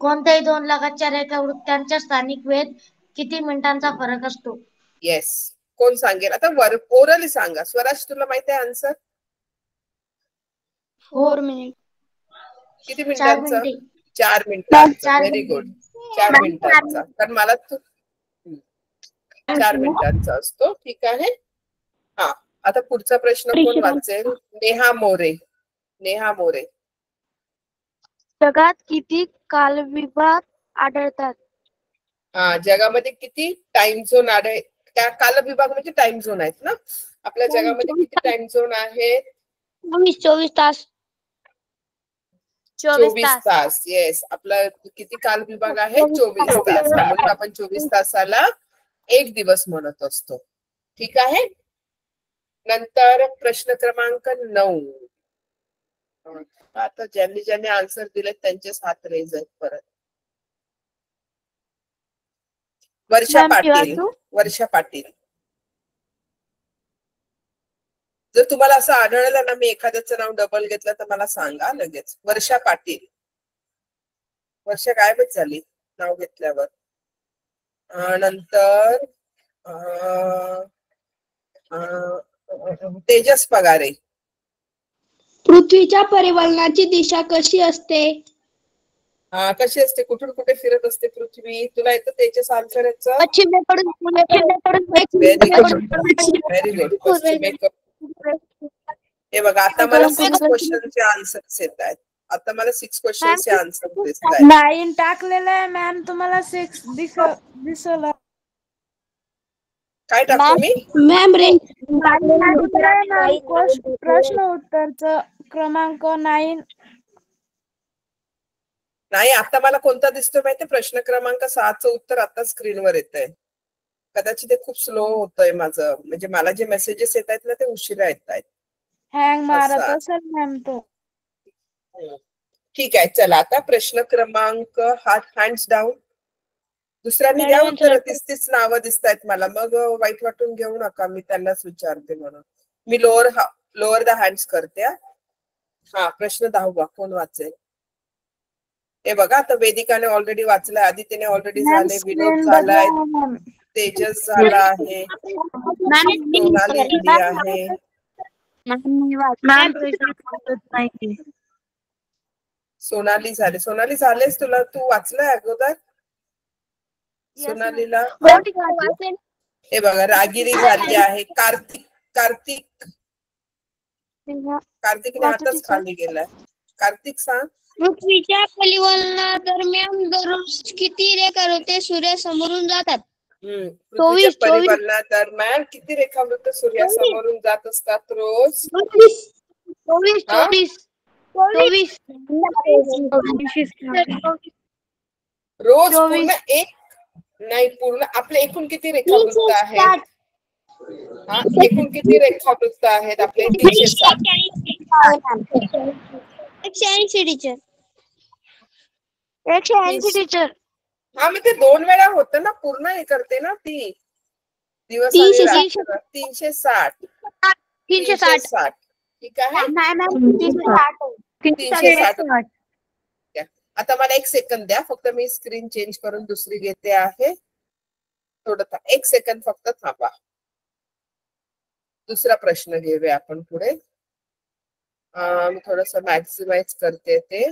कोणत्याही 2 लगातच्या रेखावृत्तांच्या स्थानिक वेळेत किती मिनिटांचा फरक असतो? येस, कोण सांगेल? आता ओरली सांगा. स्वराज, तुला माहिती आहे आन्सर? 4 मिनिट. किती मिनिटांचा? 4 मिनिटांचा. Very good. 4 मिनिटांचा. कारण मला 4 मिनिटांचा असतो. ठीक आहे. हा, आता पुढचा प्रश्न कोण वाचेल? नेहा मोरे. जगात किती कालविभाग आढळतात? जगामध्ये किती टाइम झोन आहे? त्या कालविभाग म्हणजे टाइम झोन आहेत ना? आपल्या जगामध्ये किती टाइम झोन आहेत? 24 तास. 24 तास. येस, आपला किती काल विभाग आहे? 24 तास. म्हणून आपण 24 तासाला 1 दिवस म्हणत असतो. ठीक आहे. नंतर प्रश्न क्रमांक 9. आता ज्यांनी आन्सर दिले त्यांचेच हात रेज आहेत परत. वर्षा पाटील. जर तुम्हाला असं आढळलं ना, मी एखाद्याचं नाव डबल घेतलं तर मला सांगा लगेच. वर्षा पाटील. वर्षा गायबच झाली नाव घेतल्यावर. नंतर तेजस पगारे. पृथ्वीच्या परिवलनाची दिशा कशी असते? कशी असते? कुठून कुठे फिरत असते पृथ्वी? तुला येतं तेजस आन्सर याचं? पश्चिमेकडून व्हेरी गुड. पश्चिमेकडून. हे बघा, आता मला 6 क्वेश्चनचे आन्सर्स येत आहेत. आता मला 6 क्वेश्चनचे आन्सर दिसत आहेत. 9 टाकलेलं आहे मॅम, तुम्हाला 6 दिसलं. काय टाकू मी? मॅम प्रश्न उत्तरचं क्रमांक 9. नाही, आता मला कोणता दिसतोय माहितीये? प्रश्न क्रमांक 6चं उत्तर आता स्क्रीनवर येत आहे. कदाचित ते खूप स्लो होतंय माझं. म्हणजे मला जे मेसेजेस येत आहेत ना, ते उशिरा येत आहेत. हँग मारत असेल मॅम तो. ठीक आहे, चला. आता प्रश्न क्रमांक हँड्स डाऊन. दुसऱ्यांनी द्या उत्तर. 30 नावं दिसत आहेत मला. मग वाईट वाटून घेऊ नका, मी त्यांनाच विचारते म्हणून. मी लोअर द हँड्स करते. हा, प्रश्न 10वा कोण वाचेल? हे बघा, आता वेदिकाने ऑलरेडी वाचलाय, आदित्यने ऑलरेडी झाले, विनोद झालाय, तेजस झाला आहे, सोनाली दिली आहे. सोनाली झालेस तुला? तू वाचलाय अगोदर सोनालीला? हे बघा, रागिरी झाली आहे. कार्तिकने आताच खाली गेलाय. कार्तिक सांग. पृथ्वीच्या परिवलनादरम्यान दररोज किती रेखावृत्ते सूर्यासमोरून जातात? पृथ्वीच्या परिवलनादरम्यान किती रेखावृत्त सूर्यासमोरून जात असतात रोज? 24. रोज पूर्ण एक नाही, पूर्ण आपले एकूण किती रेखावृत्त आहेत? एकूण किती रेखावृत्त आहेत आपले? 360. 180 टीचर. 180 टीचर. हा, मग ते 2 वेळा होतं ना, पूर्ण हे करते ना ती. दिवस आणि रात्र. 360. 360. ठीक आहे. 360. आता मला 1 सेकंद द्या, फक्त मी स्क्रीन चेंज करून दुसरी घेते आहे. थोडं 1 सेकंद फक्त थांबा. दुसरा प्रश्न घेऊया आपण पुढे. मी थोडस मॅक्सिमाइज करते ते.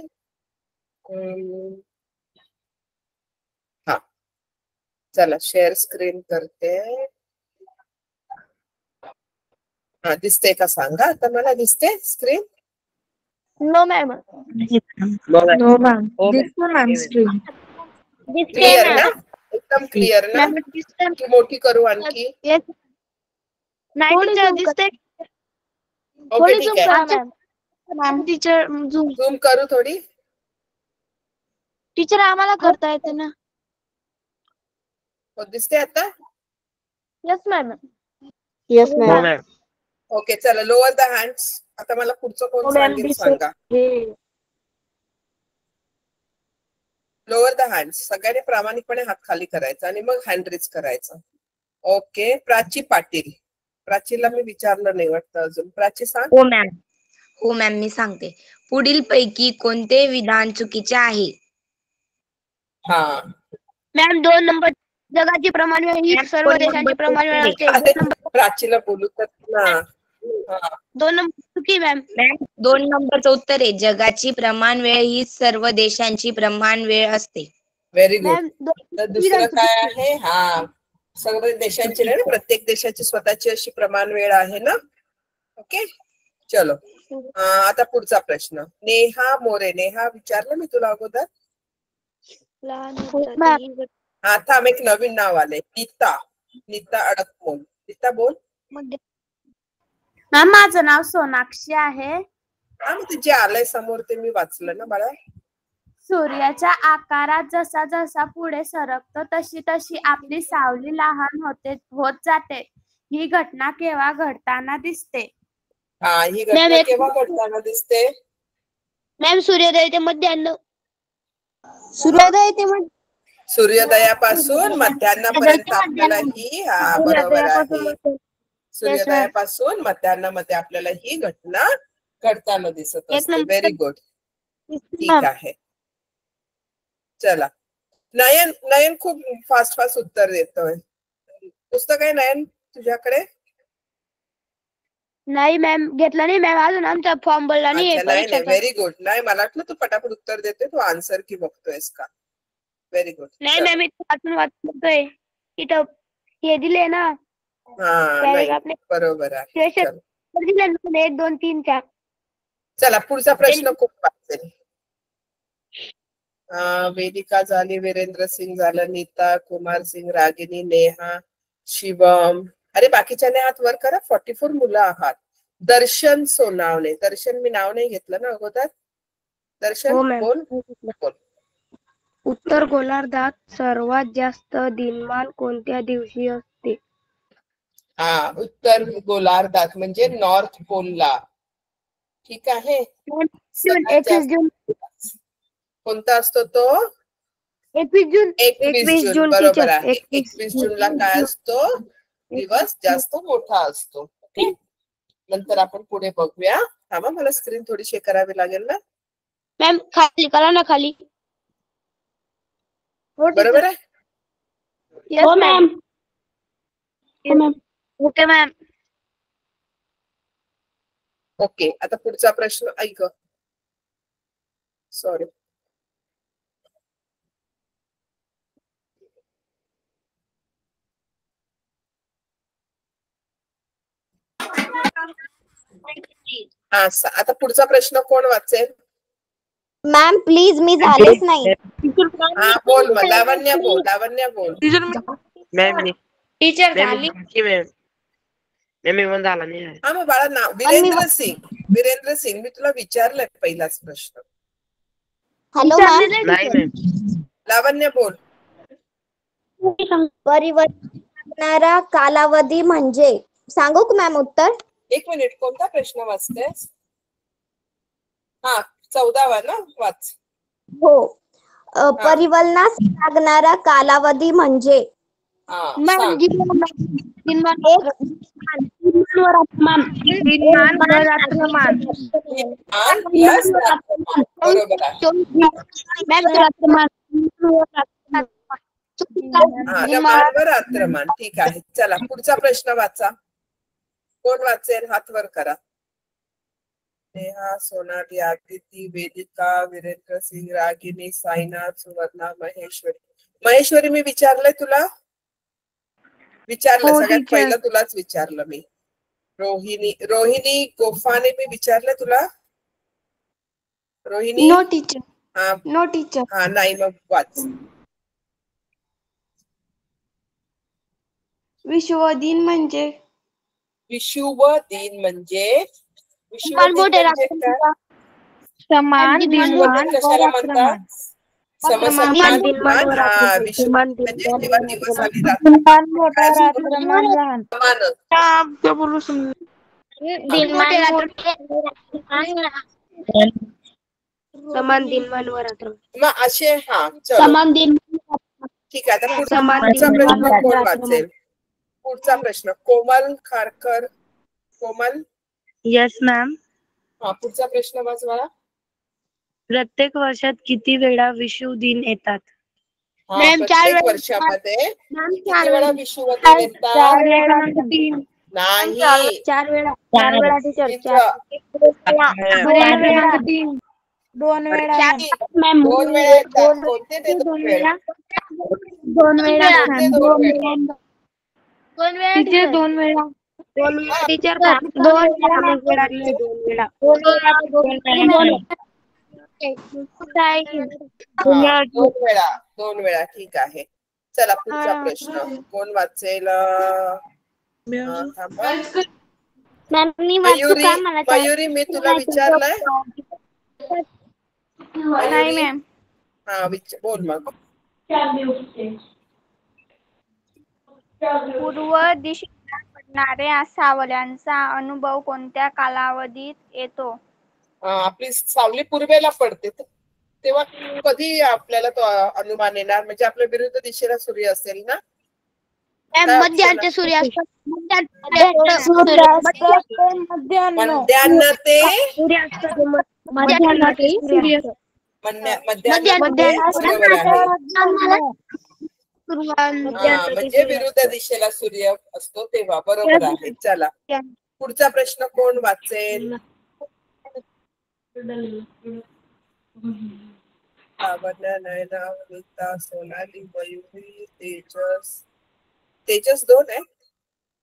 हा, चला शेअर स्क्रीन करते. हा दिसते का सांगा आता मला. दिसते screen? No ma'am. No ma'am. दिसतो मॅम स्क्रीन. क्लिअर ना? एकदम क्लिअर ना? की मोठी करू आणखी? नाही टीचर दिसते. ओके ठीक आहे. मॅम टीचर झूम करू थोडी. टीचर आम्हाला करता येते ना. हो दिसते आता? Yes ma'am. Yes ma'am. Okay चला लोअर द हँड्स. आता मला पुढचं कोण सांगेल सांगा. Lower the hands. सगळ्यांनी प्रामाणिकपणे हात खाली करायचा आणि मग हँड रेज करायचा. ओके प्राची पाटील. प्राचीला मी विचारलं नाही वाटतं अजून. प्राची सांग. हो मॅम. हो मॅम मी सांगते. पुढील पैकी कोणते विधान चुकीचे आहे? हा मॅम 2 नंबर जगाची प्रमाण वेळ ही सर्व देशांची प्रमाण वेळ असते. प्राचीला बोलू तर ना. 2 नंबर चुकी मॅम. मॅम 2 नंबरचं उत्तर आहे जगाची प्रमाण वेळ ही सर्व देशांची प्रमाण वेळ असते. Very good. मॅम तर दुसरं काय आहे? हा सर्व देशांची नाही, प्रत्येक देशाची स्वतःची अशी प्रमाण वेळ आहे ना. ओके चलो आता पुढचा प्रश्न. नेहा मोरे. नेहा विचारलं मी तुला अगोदर. हा थांब एक नवीन नाव आलंय. नीता. नीता अडकमोल. नीता बोल. मॅम माझं नाव सोनाक्षी आहे. हा मग ते जे आलंय समोर ते मी वाचलं ना बाळा. सूर्याच्या आकारात जसा जसा पुढे सरकतो तशी तशी आपली सावली लहान होत जाते. ही घटना केव्हा घडताना दिसते? हा ही घटना केव्हा घडताना दिसते? मॅम सूर्योदय ते मध्यान्ह. सूर्योदयापासून मध्यान्हापर्यंत आपल्याला ही हा बरोबर आहे. सूर्योदयापासून मध्यान्हामध्ये आपल्याला ही घटना घडताना दिसत असते. Very good. ठीक आहे चला. नयन. नयन खूप फास्ट उत्तर देतोय. पुस्तक आहे नयन तुझ्याकडे? नाही मॅम घेतला नाही मॅम अजून. आमचा फॉर्म भरला नाही. नाही व्हेरी गुड. नाही मला वाटलं तू पटापट उत्तर देतोय. तू आन्सर की बघतोयस का? Very good. नाही मॅम इथं वाचतोय. इथं हे दिले ना. हा बरोबर आहे. 1 2 3 4. चला पुढचा प्रश्न खूप वाचेल. वेदिका झाली, वीरेंद्र सिंग झालं, नीता, कुमार सिंग, रागिनी, नेहा, शिवम. अरे बाकीच्याने हात वर करा. 44 मुलं आहात. दर्शन सोनावणे. दर्शन मी नाव नाही घेतलं ना अगोदर. दर्शन बोल. उत्तर गोलार्धात सर्वात जास्त दिनमान कोणत्या दिवशी असते? हा उत्तर गोलार्धात म्हणजे नॉर्थ पोलला. ठीक आहे. 21 जून. कोणता असतो तो? 21 जून. 21 जून बरोबर आहे. 21 जूनला काय असतो? दिवस जास्त मोठा असतो. ओके नंतर आपण पुढे बघूया. थांबा मला स्क्रीन थोडीशी करावी लागेल ना. मॅम खाली करा ना खाली. बरोबर आहे. हो मॅम. Okay ma'am. ओके आता पुढचा प्रश्न ऐक. सॉरी. हा आता पुढचा प्रश्न कोण वाचेल? मॅम प्लीज मी झालेच नाही. हा बोल मग. लावण्य बोल. लावण्य बोल. टीचर झाली मॅम झाला नाही. हा मग बाळा नाव वीरेंद्र सिंग. वीरेंद्र सिंग मी तुला विचारलंय पहिलाच प्रश्न. Hello ma'am. लावण्य बोल. परिवर्तनारा कालावधी म्हणजे? सांगू का मॅम उत्तर? 1 मिनिट. कोणता प्रश्न वाचतेस? हा 14वा ना वाच. हो. परिवलनास लागणारा कालावधी म्हणजे? रात्रमान. ठीक आहे चला पुढचा प्रश्न वाचा. कोण वाचेल? हात वर करा. नेहा, सोनाली, आदिती, वेदिका, वीरेंद्र सिंग, रागिनी, साईनाथ, सुवर्णा, महेश्वरी. महेश्वरी मी विचारलंय तुला? विचारलं हो, सगळ्यात teacher. पहिलं तुलाच विचारलं मी. रोहिणी गोफाने मी विचारलं तुला? रोहिणी? No teacher. हा नो टीचर. हा नाही मग वाच. विश्व दिन म्हणजे? विषुव दिन म्हणजे विषुव दिन म्हणजे काय? समान विषुव दिनमान दिन कशाला व म्हणतात? रात्रमान. समसमान दिनमान. हा विषुव म्हणजे जेव्हा दिवस आणि रात्र दिनमान मोठा रात्रमान लहान. समान. समान दिनमान व रात्रमान. मग असे हा चलो ठीक आहे. आता पुढचा प्रश्न कोण वाचेल? पुढचा प्रश्न कोमल खारकर. कोमल? Yes ma'am. हा पुढचा प्रश्न वाच मला. प्रत्येक वर्षात किती वेळा विषुव दिन येतात? हा प्रत्येक वर्षामध्ये किती वेळा विषुव दिन येतात? 4 वेळा. 3. नाही 4 वेळा. 4 वेळा टीचर. दोन 2 वेळा. 3. 2 वेळा. 2 वेळा येतात. कोणते ते 2 वेळा? 2 वेळा. कोणते 2 वेळा? टीचर 2 वेळा. 2 वेळा टीचर. 2 वेळा. 2 वेळा. 2 वेळा ठीक आहे. चला पुढचा प्रश्न कोण वाचेल? थांबा. मयुरी मी तुला विचारलंय? नाही मॅम. हा बोल मग. पूर्व दिशेला पडणाऱ्या सावल्यांचा अनुभव कोणत्या कालावधीत येतो? आपली सावली पूर्वेला पडते तेव्हा कधी आपल्याला तो अनुमान येणार? म्हणजे आपल्या विरुद्ध दिशेला सूर्य असेल ना? मध्यान्ह सूर्यास्त. मध्यान्ह ते बरोबर आहे. म्हणजे विरुद्ध दिशेला सूर्य असतो तेव्हा बरोबर आहे. चला पुढचा प्रश्न कोण वाचेल? लावण्या, नयना, वनिता, सोनाली, मयुरी, तेजस 2 आहे.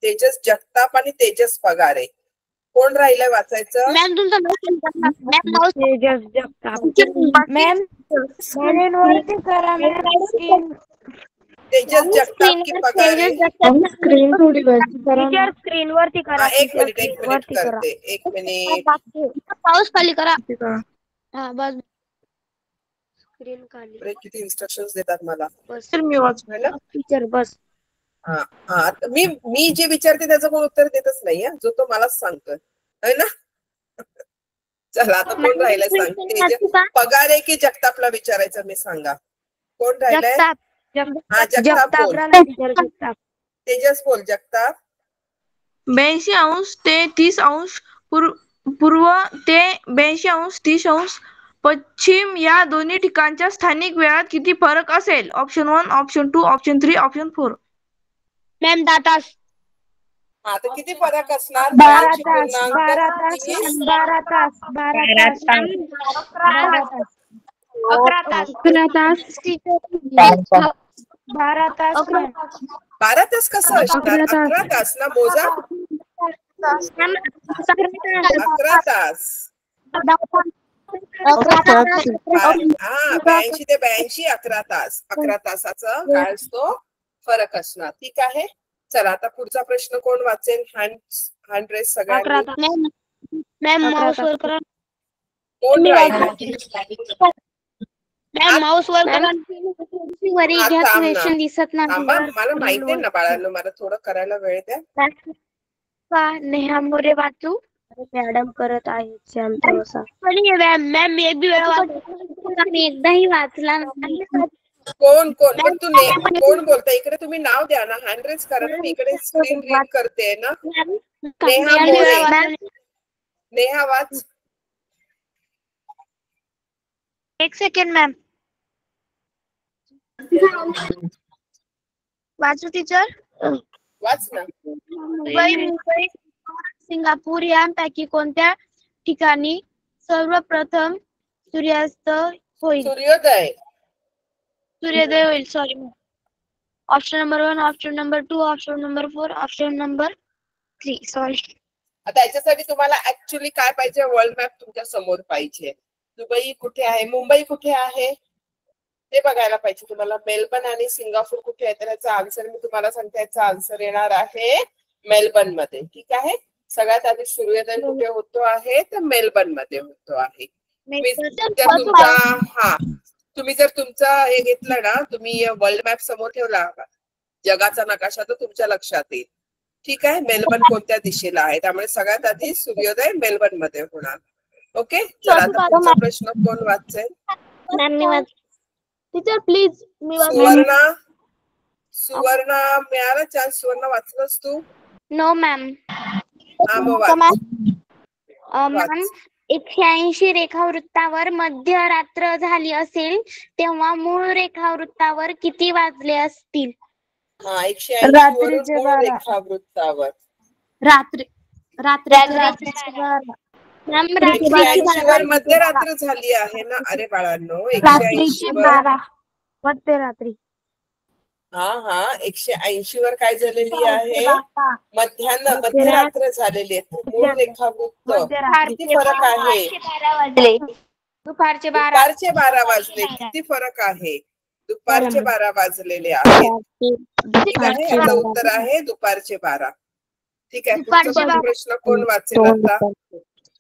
तेजस जगताप आणि तेजस पगारे. कोण राहिलंय वाचायचं? तेजस जगताप. मॅम स्क्रीन वरती करा. तेजस जगताप की पगारे? स्क्रीन थोडी वरती करा. टीचर स्क्रीन वरती करा. एक मिनिट करते. 1 मिनिट. पाऊस खाली करा. हा बस. स्क्रीन खाली. अरे किती इन्स्ट्रक्शन्स देतात मला. सर मी वाचू. टीचर बस. हा मी जे विचारते त्याचं कोण उत्तर देतच नाही. जो तो मलाच सांगतोय है ना. चला आता कोण राहिलंय सांग. तेजस पगारे की जगतापला विचारायचं मी सांगा. कोण राहिलंय? हा जगताप बोल. तेजस बोल. जगताप. 82 ते 30 पूर्व ते 82 30 पश्चिम या दोन्ही ठिकाणच्या स्थानिक वेळात किती फरक असेल? Option 1, option 2, option 3, option 4. Ma'am 10 तास. हा तर किती फरक असणार? 12 तास. 12 तास. 12 तास. 12 तास. 11 तास. 11 तास. 12 तास. 12 तास कसं असणार? 11 तास ना. मोजा. 11 तास. हा 82 ते 82 11 तास. 11 तासाचा काय असतो फरक असणार. ठीक आहे. चला आता पुढचा प्रश्न कोण वाचेल? हँड रेस सगळ्यांनी. मॅम माऊस वर करा. कोण राहील? मॅम माऊस वर करा. वरी घ्या. क्वेश्चन दिसत नाही. मला माहिती आहे ना बाळांनो. मला थोडं करायला वेळ द्या. नेहा मोरे वाचू. मॅडम करत आहे. मॅम मी एकदाही वाचला नाही. कोण पण तू कोण बोलता? इकडे तुम्ही नाव द्या ना. हँड रेस करा ना. मी इकडे स्क्रीन रीड करते ना. नेहा मोरे. नेहा वाच. 1 सेकंड मॅम. वाचू टीचर? वाच ना. मुंबई सिंगापूर यांपैकी कोणत्या ठिकाणी सर्वप्रथम सूर्यास्त होईल? सूर्योदय. सूर्योदय होईल. Sorry. Option number 1, option number 2, option number 4, option number 3. Sorry. आता याच्यासाठी तुम्हाला ऍक्च्युली काय पाहिजे, वर्ल्ड मॅप तुमच्या समोर पाहिजे. दुबई कुठे आहे, मुंबई कुठे आहे ते बघायला पाहिजे तुम्हाला. मेलबर्न आणि सिंगापूर कुठे आहे, तर याचा आन्सर मी तुम्हाला सांगते. याचा आन्सर येणार आहे मेलबर्न मध्ये. ठीक आहे. सगळ्यात आधी सूर्योदय कुठे होतो आहे, तर मेलबर्न मध्ये होतो आहे. तुम्ही जर तुमचा हे घेतलं ना, तुम्ही वर्ल्ड मॅप समोर ठेवला जगाचा नकाशा, तर तुमच्या लक्षात येईल. ठीक आहे. मेलबर्न कोणत्या दिशेला आहे, त्यामुळे सगळ्यात आधी सूर्योदय मेलबर्न मध्ये होणार. ओके. चला आता पुढचा प्रश्न कोण वाचेल? Teacher please. सुवर्णा मिळाला चान्स. सुवर्णा वाचलंस तू? No ma'am. मॅम 180 रेखावृत्तावर मध्यरात्र झाली असेल तेव्हा मूळ रेखावृत्तावर किती वाजले असतील? 180 मूळ रेखावृत्तावर वर मध्यरात्र झाली आहे ना. अरे बाळांनो, 180 वर मध्यरात्री. 180 वर काय झालेली आहे? मध्यरात्र झालेली आहे. मूळ रेखावृत्त किती फरक आहे? दुपारचे 12 वाजले. किती फरक आहे? दुपारचे 12 वाजलेले आहेत. ठीक आहे. याचं उत्तर आहे दुपारचे 12. ठीक आहे. पुढचा प्रश्न कोण वाचेल आता?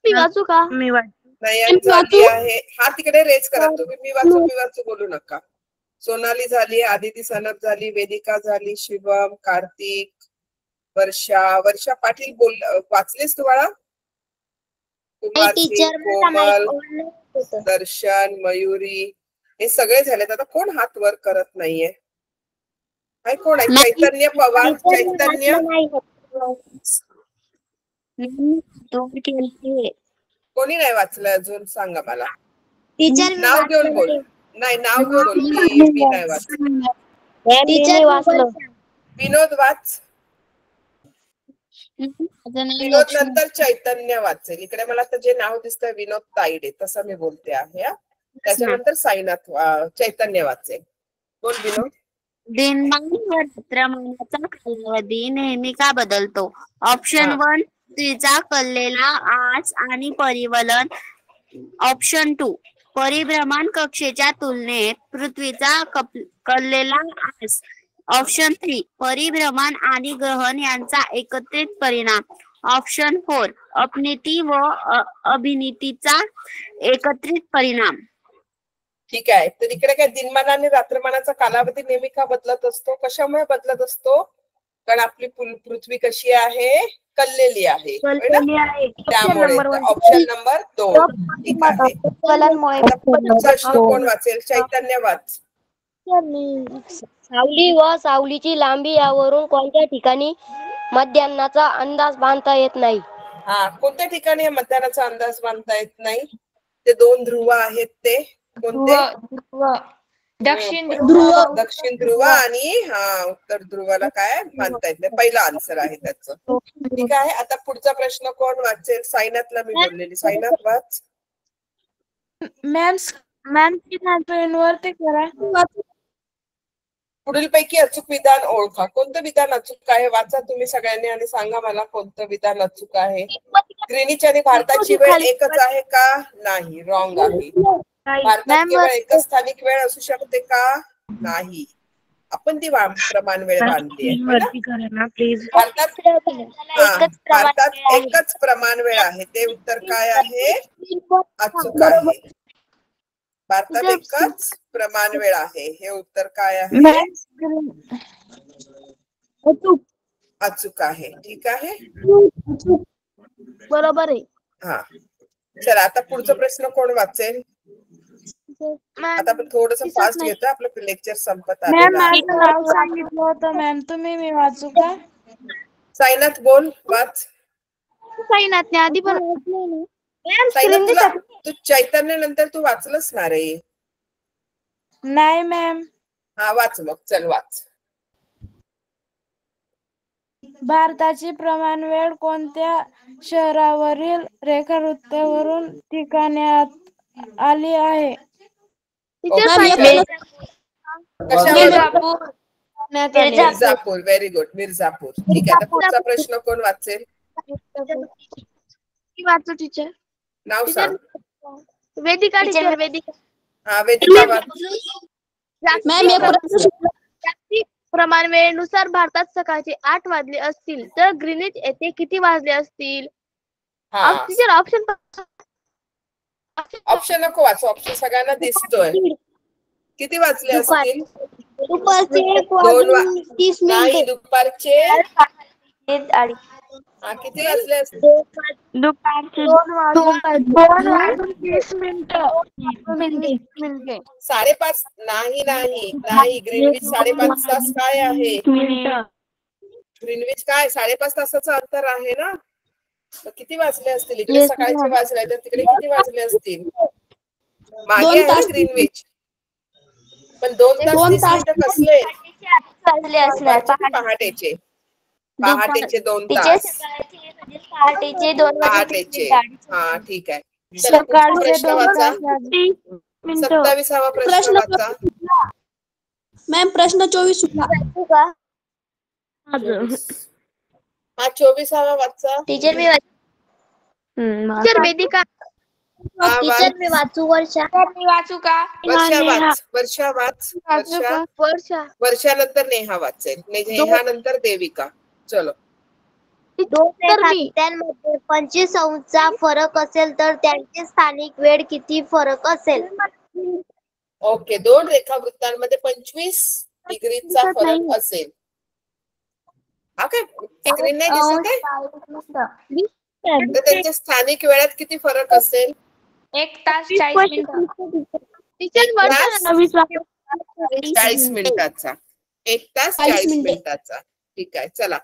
मी वाचू का? नाही झाली आहे. हा तिकडे रेज करा तुम्ही. मी वाचू बोलू नका. सोनाली झाली, आदिती सनप झाली, वेदिका झाली, शिवम, कार्तिक, वर्षा पाटील वाचलीस तू बाळा? कोमल, दर्शन, मयुरी, हे सगळे झालेत. आता कोण हात वर करत नाहीये? काय कोण आहे? चैतन्य पवार. चैतन्य कोणी नाही वाचलं अजून? सांगा मला. नाव घेऊन बोल. नाही, नाव घेऊन बोल. मी नाही वाचलं. विनोद वाच. विनोद नंतर चैतन्य वाचेल. इकडे मला तर जे नाव दिसतंय विनोद ताईडे, तसं मी बोलते आहे. त्याच्यानंतर साईनाथ चैतन्य वाचेल. बोल विनोद. दिनमानाचा कालावधी नेहमी का बदलतो? ऑप्शन 1 पृथ्वीचा कललेला आस आणि परिवलन. ऑप्शन 2 परिभ्रमण कक्षेच्या तुलनेत पृथ्वीचा कललेला आस. ऑप्शन 3 परिभ्रमण आणि ग्रहण यांचा एकत्रित परिणाम. ऑप्शन 4 अपनीती व अभिनीतीचा एकत्रित परिणाम. ठीक आहे. तर इकडे काय दिनमान आणि रात्रमानाचा कालावधी नेहमी का बदलत असतो? कशामुळे बदलत असतो? कारण आपली पृथ्वी कशी आहे? कललेली आहे. त्यामुळे ऑप्शन नंबर 2. ठीक आहे. प्रश्न कोण वाचेल? चैतन्य वाच. सावली व सावलीची लांबी यावरून कोणत्या ठिकाणी मध्यान्नाचा अंदाज बांधता येत नाही? कोणत्या ठिकाणी मध्यान्नाचा अंदाज बांधता येत नाही? ते 2 ध्रुव आहेत. ते कोणते? दक्षिण ध्रुव आणि उत्तर ध्रुवाला काय मानता येत नाही. पहिला आन्सर आहे त्याचं. ठीक आहे. आता पुढचा प्रश्न कोण वाचेल? साईनाथला मी बोललेली. साईनाथ वाच. पुढील पैकी अचूक विधान ओळखा. कोणतं विधान अचूक आहे? वाचा तुम्ही सगळ्यांनी आणि सांगा मला कोणतं विधान अचूक आहे. ग्रीनिच आणि भारताची वेळ एकच आहे का? नाही, रॉंग आहे. भारतात केवळ एकच स्थानिक वेळ असू शकते का? नाही. आपण ती प्रमाण वेळ बांधली आहे. भारतात एकच प्रमाण वेळ आहे. ते उत्तर काय आहे? अचूक आहे. भारतात एकच प्रमाण वेळ आहे. हे उत्तर काय आहे? अचूक आहे. ठीक आहे. बरोबर आहे. चला आता पुढचा प्रश्न कोण वाचेल? आता आपण थोडस फास्ट घेतो. आपलं लेक्चर संपत आलेलं आहे. सांगितलं होतं मॅम तुम्ही. मी वाचू का? साईनाथ बोल. वाच. साईनाथने आधी पण वाचलं ना. तू चैतन्य नंतर तू वाचलंस ना रे? नाही मॅम. वाच मग. चल वाच. भारताची प्रमाण वेळ कोणत्या शहरावरील रेखावृत्तावरून ठिकाण्यात आली आहे? कशावर? मिर्झापूर. Very good. मिर्झापूर. ठीक आहे. आता पुढचा प्रश्न कोण वाचेल? वाचू टीचर. नाव सांग. वेदिका टीचर. वेदिका. हा, वेदिका वाच. जागतिक प्रमाण वेळेनुसार भारतात सकाळचे 8 वाजले असतील तर ग्रीनिच येथे किती वाजले असतील? टीचर ऑप्शन नको वाचू. ऑप्शन सगळ्यांना दिसतोय. किती वाजले असतील? दुपारचे 1:30 नाही, दुपारचे. हा, किती वाजले असतील? दुपारचे 2:30 मिनिटे. 5:30. नाही. ग्रीनविच 5:30 तास काय आहे? ग्रीनविच काय 5:30 तासाचं अंतर आहे ना. किती वाजले असतील? इकडे सकाळचे वाजले तर तिकडे किती वाजले असतील? मागे आहे ग्रीनविच. पण 2 तास 30 मिनिटं कसले? पहाटेचे 2 तास. पहाटेचे. हा, ठीक आहे. प्रश्न वाचा. 27वा प्रश्न वाचा. मॅम प्रश्न 24 हा, 24वा वाचा. टीचर मी वेदिका. टीचर मी वाचू. वर्षा. मी वाचू का? वर्षानंतर नेहा वाचेल. नेहानंतर देविका. चलो. 2 रेखावृत्तांमध्ये 25 अंशचा फरक असेल तर त्यांची स्थानिक वेळ किती फरक असेल? ओके. 2 रेखावृत्तांमध्ये 25 डिग्रीचा फरक असेल. हा काय स्क्रीन नाही दिसत आहे? तर त्यांच्या स्थानिक वेळात किती फरक असेल? 1 तास 40 मिनिटं. 40 मिनिटाचा. 1 तास 40 मिनिटाचा. ठीक आहे. चला.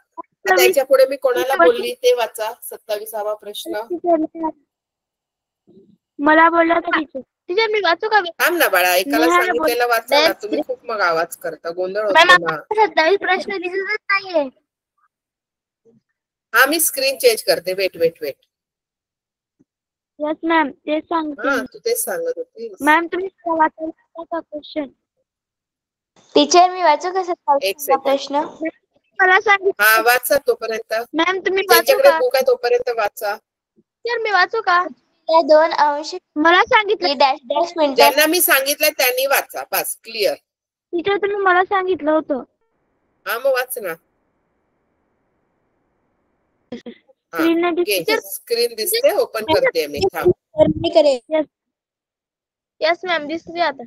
त्याच्या पुढे मी कोणाला बोलली ते वाचा. 27वा प्रश्न. मला बोलला टीचर मी वाचू का? थांब ना बाळा. एकाला सांगितलेलं वाचा ना. तुम्ही खूप मग आवाज करता. गोंधळ होतो ना. 27 प्रश्न दिसतच नाहीये. हा, मी स्क्रीन चेंज करते. वेट. Yes ma'am. तेच सांगते. हा, तू तेच सांगत होती. मॅम तुम्ही वाचा क्वेश्चन. टीचर मी वाचू का? 27वा प्रश्न मला सांगितलं. हा, वाचा तोपर्यंत. मॅम तुम्ही वाचू त्यांच्याकडे का? बुक आहे तोपर्यंत वाचा. टीचर मी वाचू का? 2 अंश मला सांगितलं. डॅश मिनिटं. ज्यांना मी सांगितलं त्यांनी वाचा. बस. क्लिअर. टीचर तुम्ही मला सांगितलं होतं. हा, मग वाच ना. स्क्रीन दिसते. ओपन करते मी. थांब. यस मॅम दिसते आता.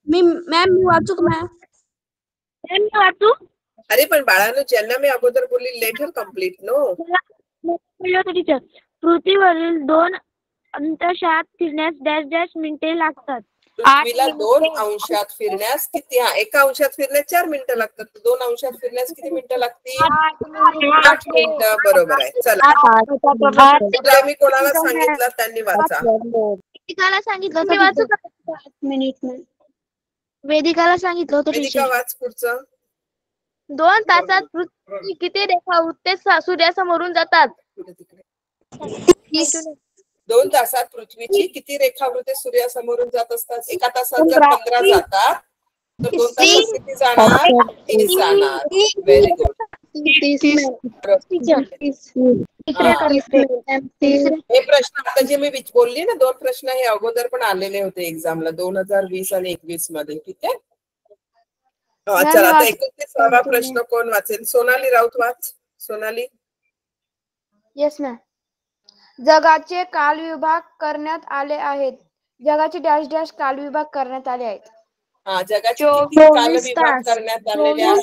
मी वाचू का मॅम? मी वाचू. अरे पण बाळानो, ज्यांना मी अगोदर बोलली लेटर कम्प्लीट नो. टीचर पृथ्वीवरील 2 अंशात फिरण्यास डॅश डॅश मिनिटे लागतात. पृथ्वीला 2 अंशात फिरण्यास किती? 1 अंशात फिरण्यास 4 मिनिटं लागतात. 2 अंशात फिरण्यास किती मिनिटं लागतील? 8 मिनिटं. बरोबर आहे. चला. मी कोणाला सांगितलं त्यांनी वाचा. वेदिकाला सांगितलं होतं. वाचू का? वेदिकाला सांगितलं होतं. वेदिका वाच पुढचं. 2 तासात पृथ्वी किती रेखावृत्ते सूर्यासमोरून जातात? 2 तासात पृथ्वीची किती रेखावृत्ते सूर्यासमोरून जात असतात? 1 तासात जर 15 जातात तर 2 तासात किती जाणार? 30 जाणार. Very good. हे प्रश्न आता जे मी बोलली ना, 2 प्रश्न हे अगोदर पण आलेले होते एक्झामला 2020 आणि 21 मध्ये. ठीक आहे. चला, आता 29वा प्रश्न कोण वाचेल? सोनाली राऊत वाच. सोनाली. Yes ma'am. जगाचे कालविभाग करण्यात आले आहेत. जगाचे डॅश डॅश कालविभाग करण्यात आले आहेत. हा, जगाचे किती कालविभाग करण्यात आलेले आहेत?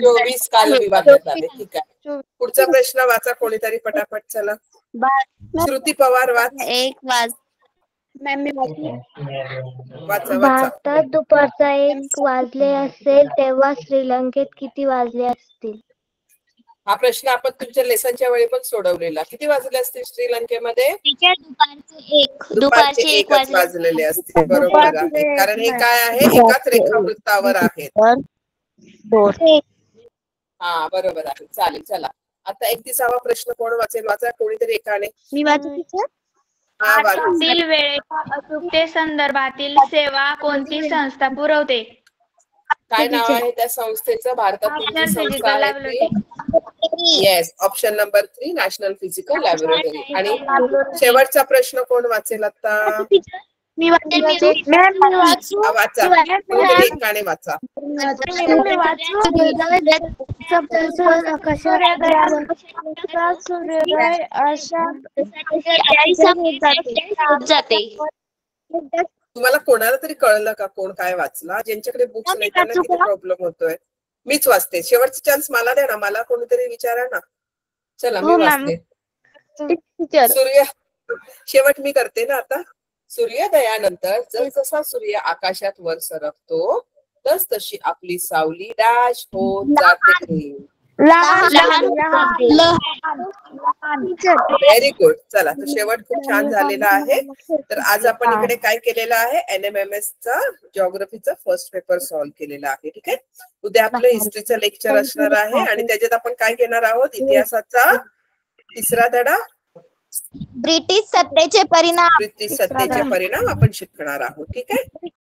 24 कालविभाग आले. ठीक आहे. पुढचा प्रश्न वाचा कोणीतरी पटापट. चला. श्रुती पवार वाच. 1 वाज. वाचा. भारतात दुपारचा 1 वाजले असेल तेव्हा श्रीलंकेत किती वाजले असतील? हा प्रश्न आपण तुमच्या लेसनच्या वेळी पण सोडवलेला. किती वाजले असतील श्रीलंकेमध्ये? दुपारचे 1 वाजलेले असतील. बरोबर आहे. कारण हे काय आहे? एकाच रेखावृत्तावर आहेत. हा, बरोबर आहे. चालेल. चला. आता 31वा प्रश्न कोण वाचेल? वाचा कोणीतरी एकाने. मी वाचू टीचर. आकाशातील वेळेच्या अचूकते संदर्भातील सेवा कोणती संस्था पुरवते? काय नाव आहे त्या संस्थेचं? भारतातील जी संस्था आहे ती yes, option number 3 national physical laboratory. आणि शेवटचा प्रश्न कोण वाचेल आता? वाचा, एकाने वाचा. तुम्हाला कोणाला तरी कळलं का कोण काय वाचला? ज्यांच्याकडे बुक्स नाही त्यांना किती प्रॉब्लेम होतोय. मीच वाचते. शेवटचा चान्स मला द्या ना, मला कोणीतरी विचारा ना. चला मी वाचते. सूर्य, शेवट मी करते ना आता. सूर्योदयानंतर जसजसा सूर्य आकाशात वर सरकतो तस तशी आपली सावली डॅश होत जाते. Very good. चला, तर शेवट खूप छान झालेला आहे. तर आज आपण इकडे काय केलेलं आहे? NMMS चा जिओग्राफीचा फर्स्ट पेपर सॉल्व्ह केलेला आहे. ठीक आहे. उद्या आपलं हिस्ट्रीचं लेक्चर असणार आहे आणि त्याच्यात आपण काय घेणार आहोत? इतिहासाचा 3रा धडा ब्रिटिश सत्तेचे परिणाम. ब्रिटिश सत्तेचे परिणाम आपण शिकणार आहोत. ठीक आहे.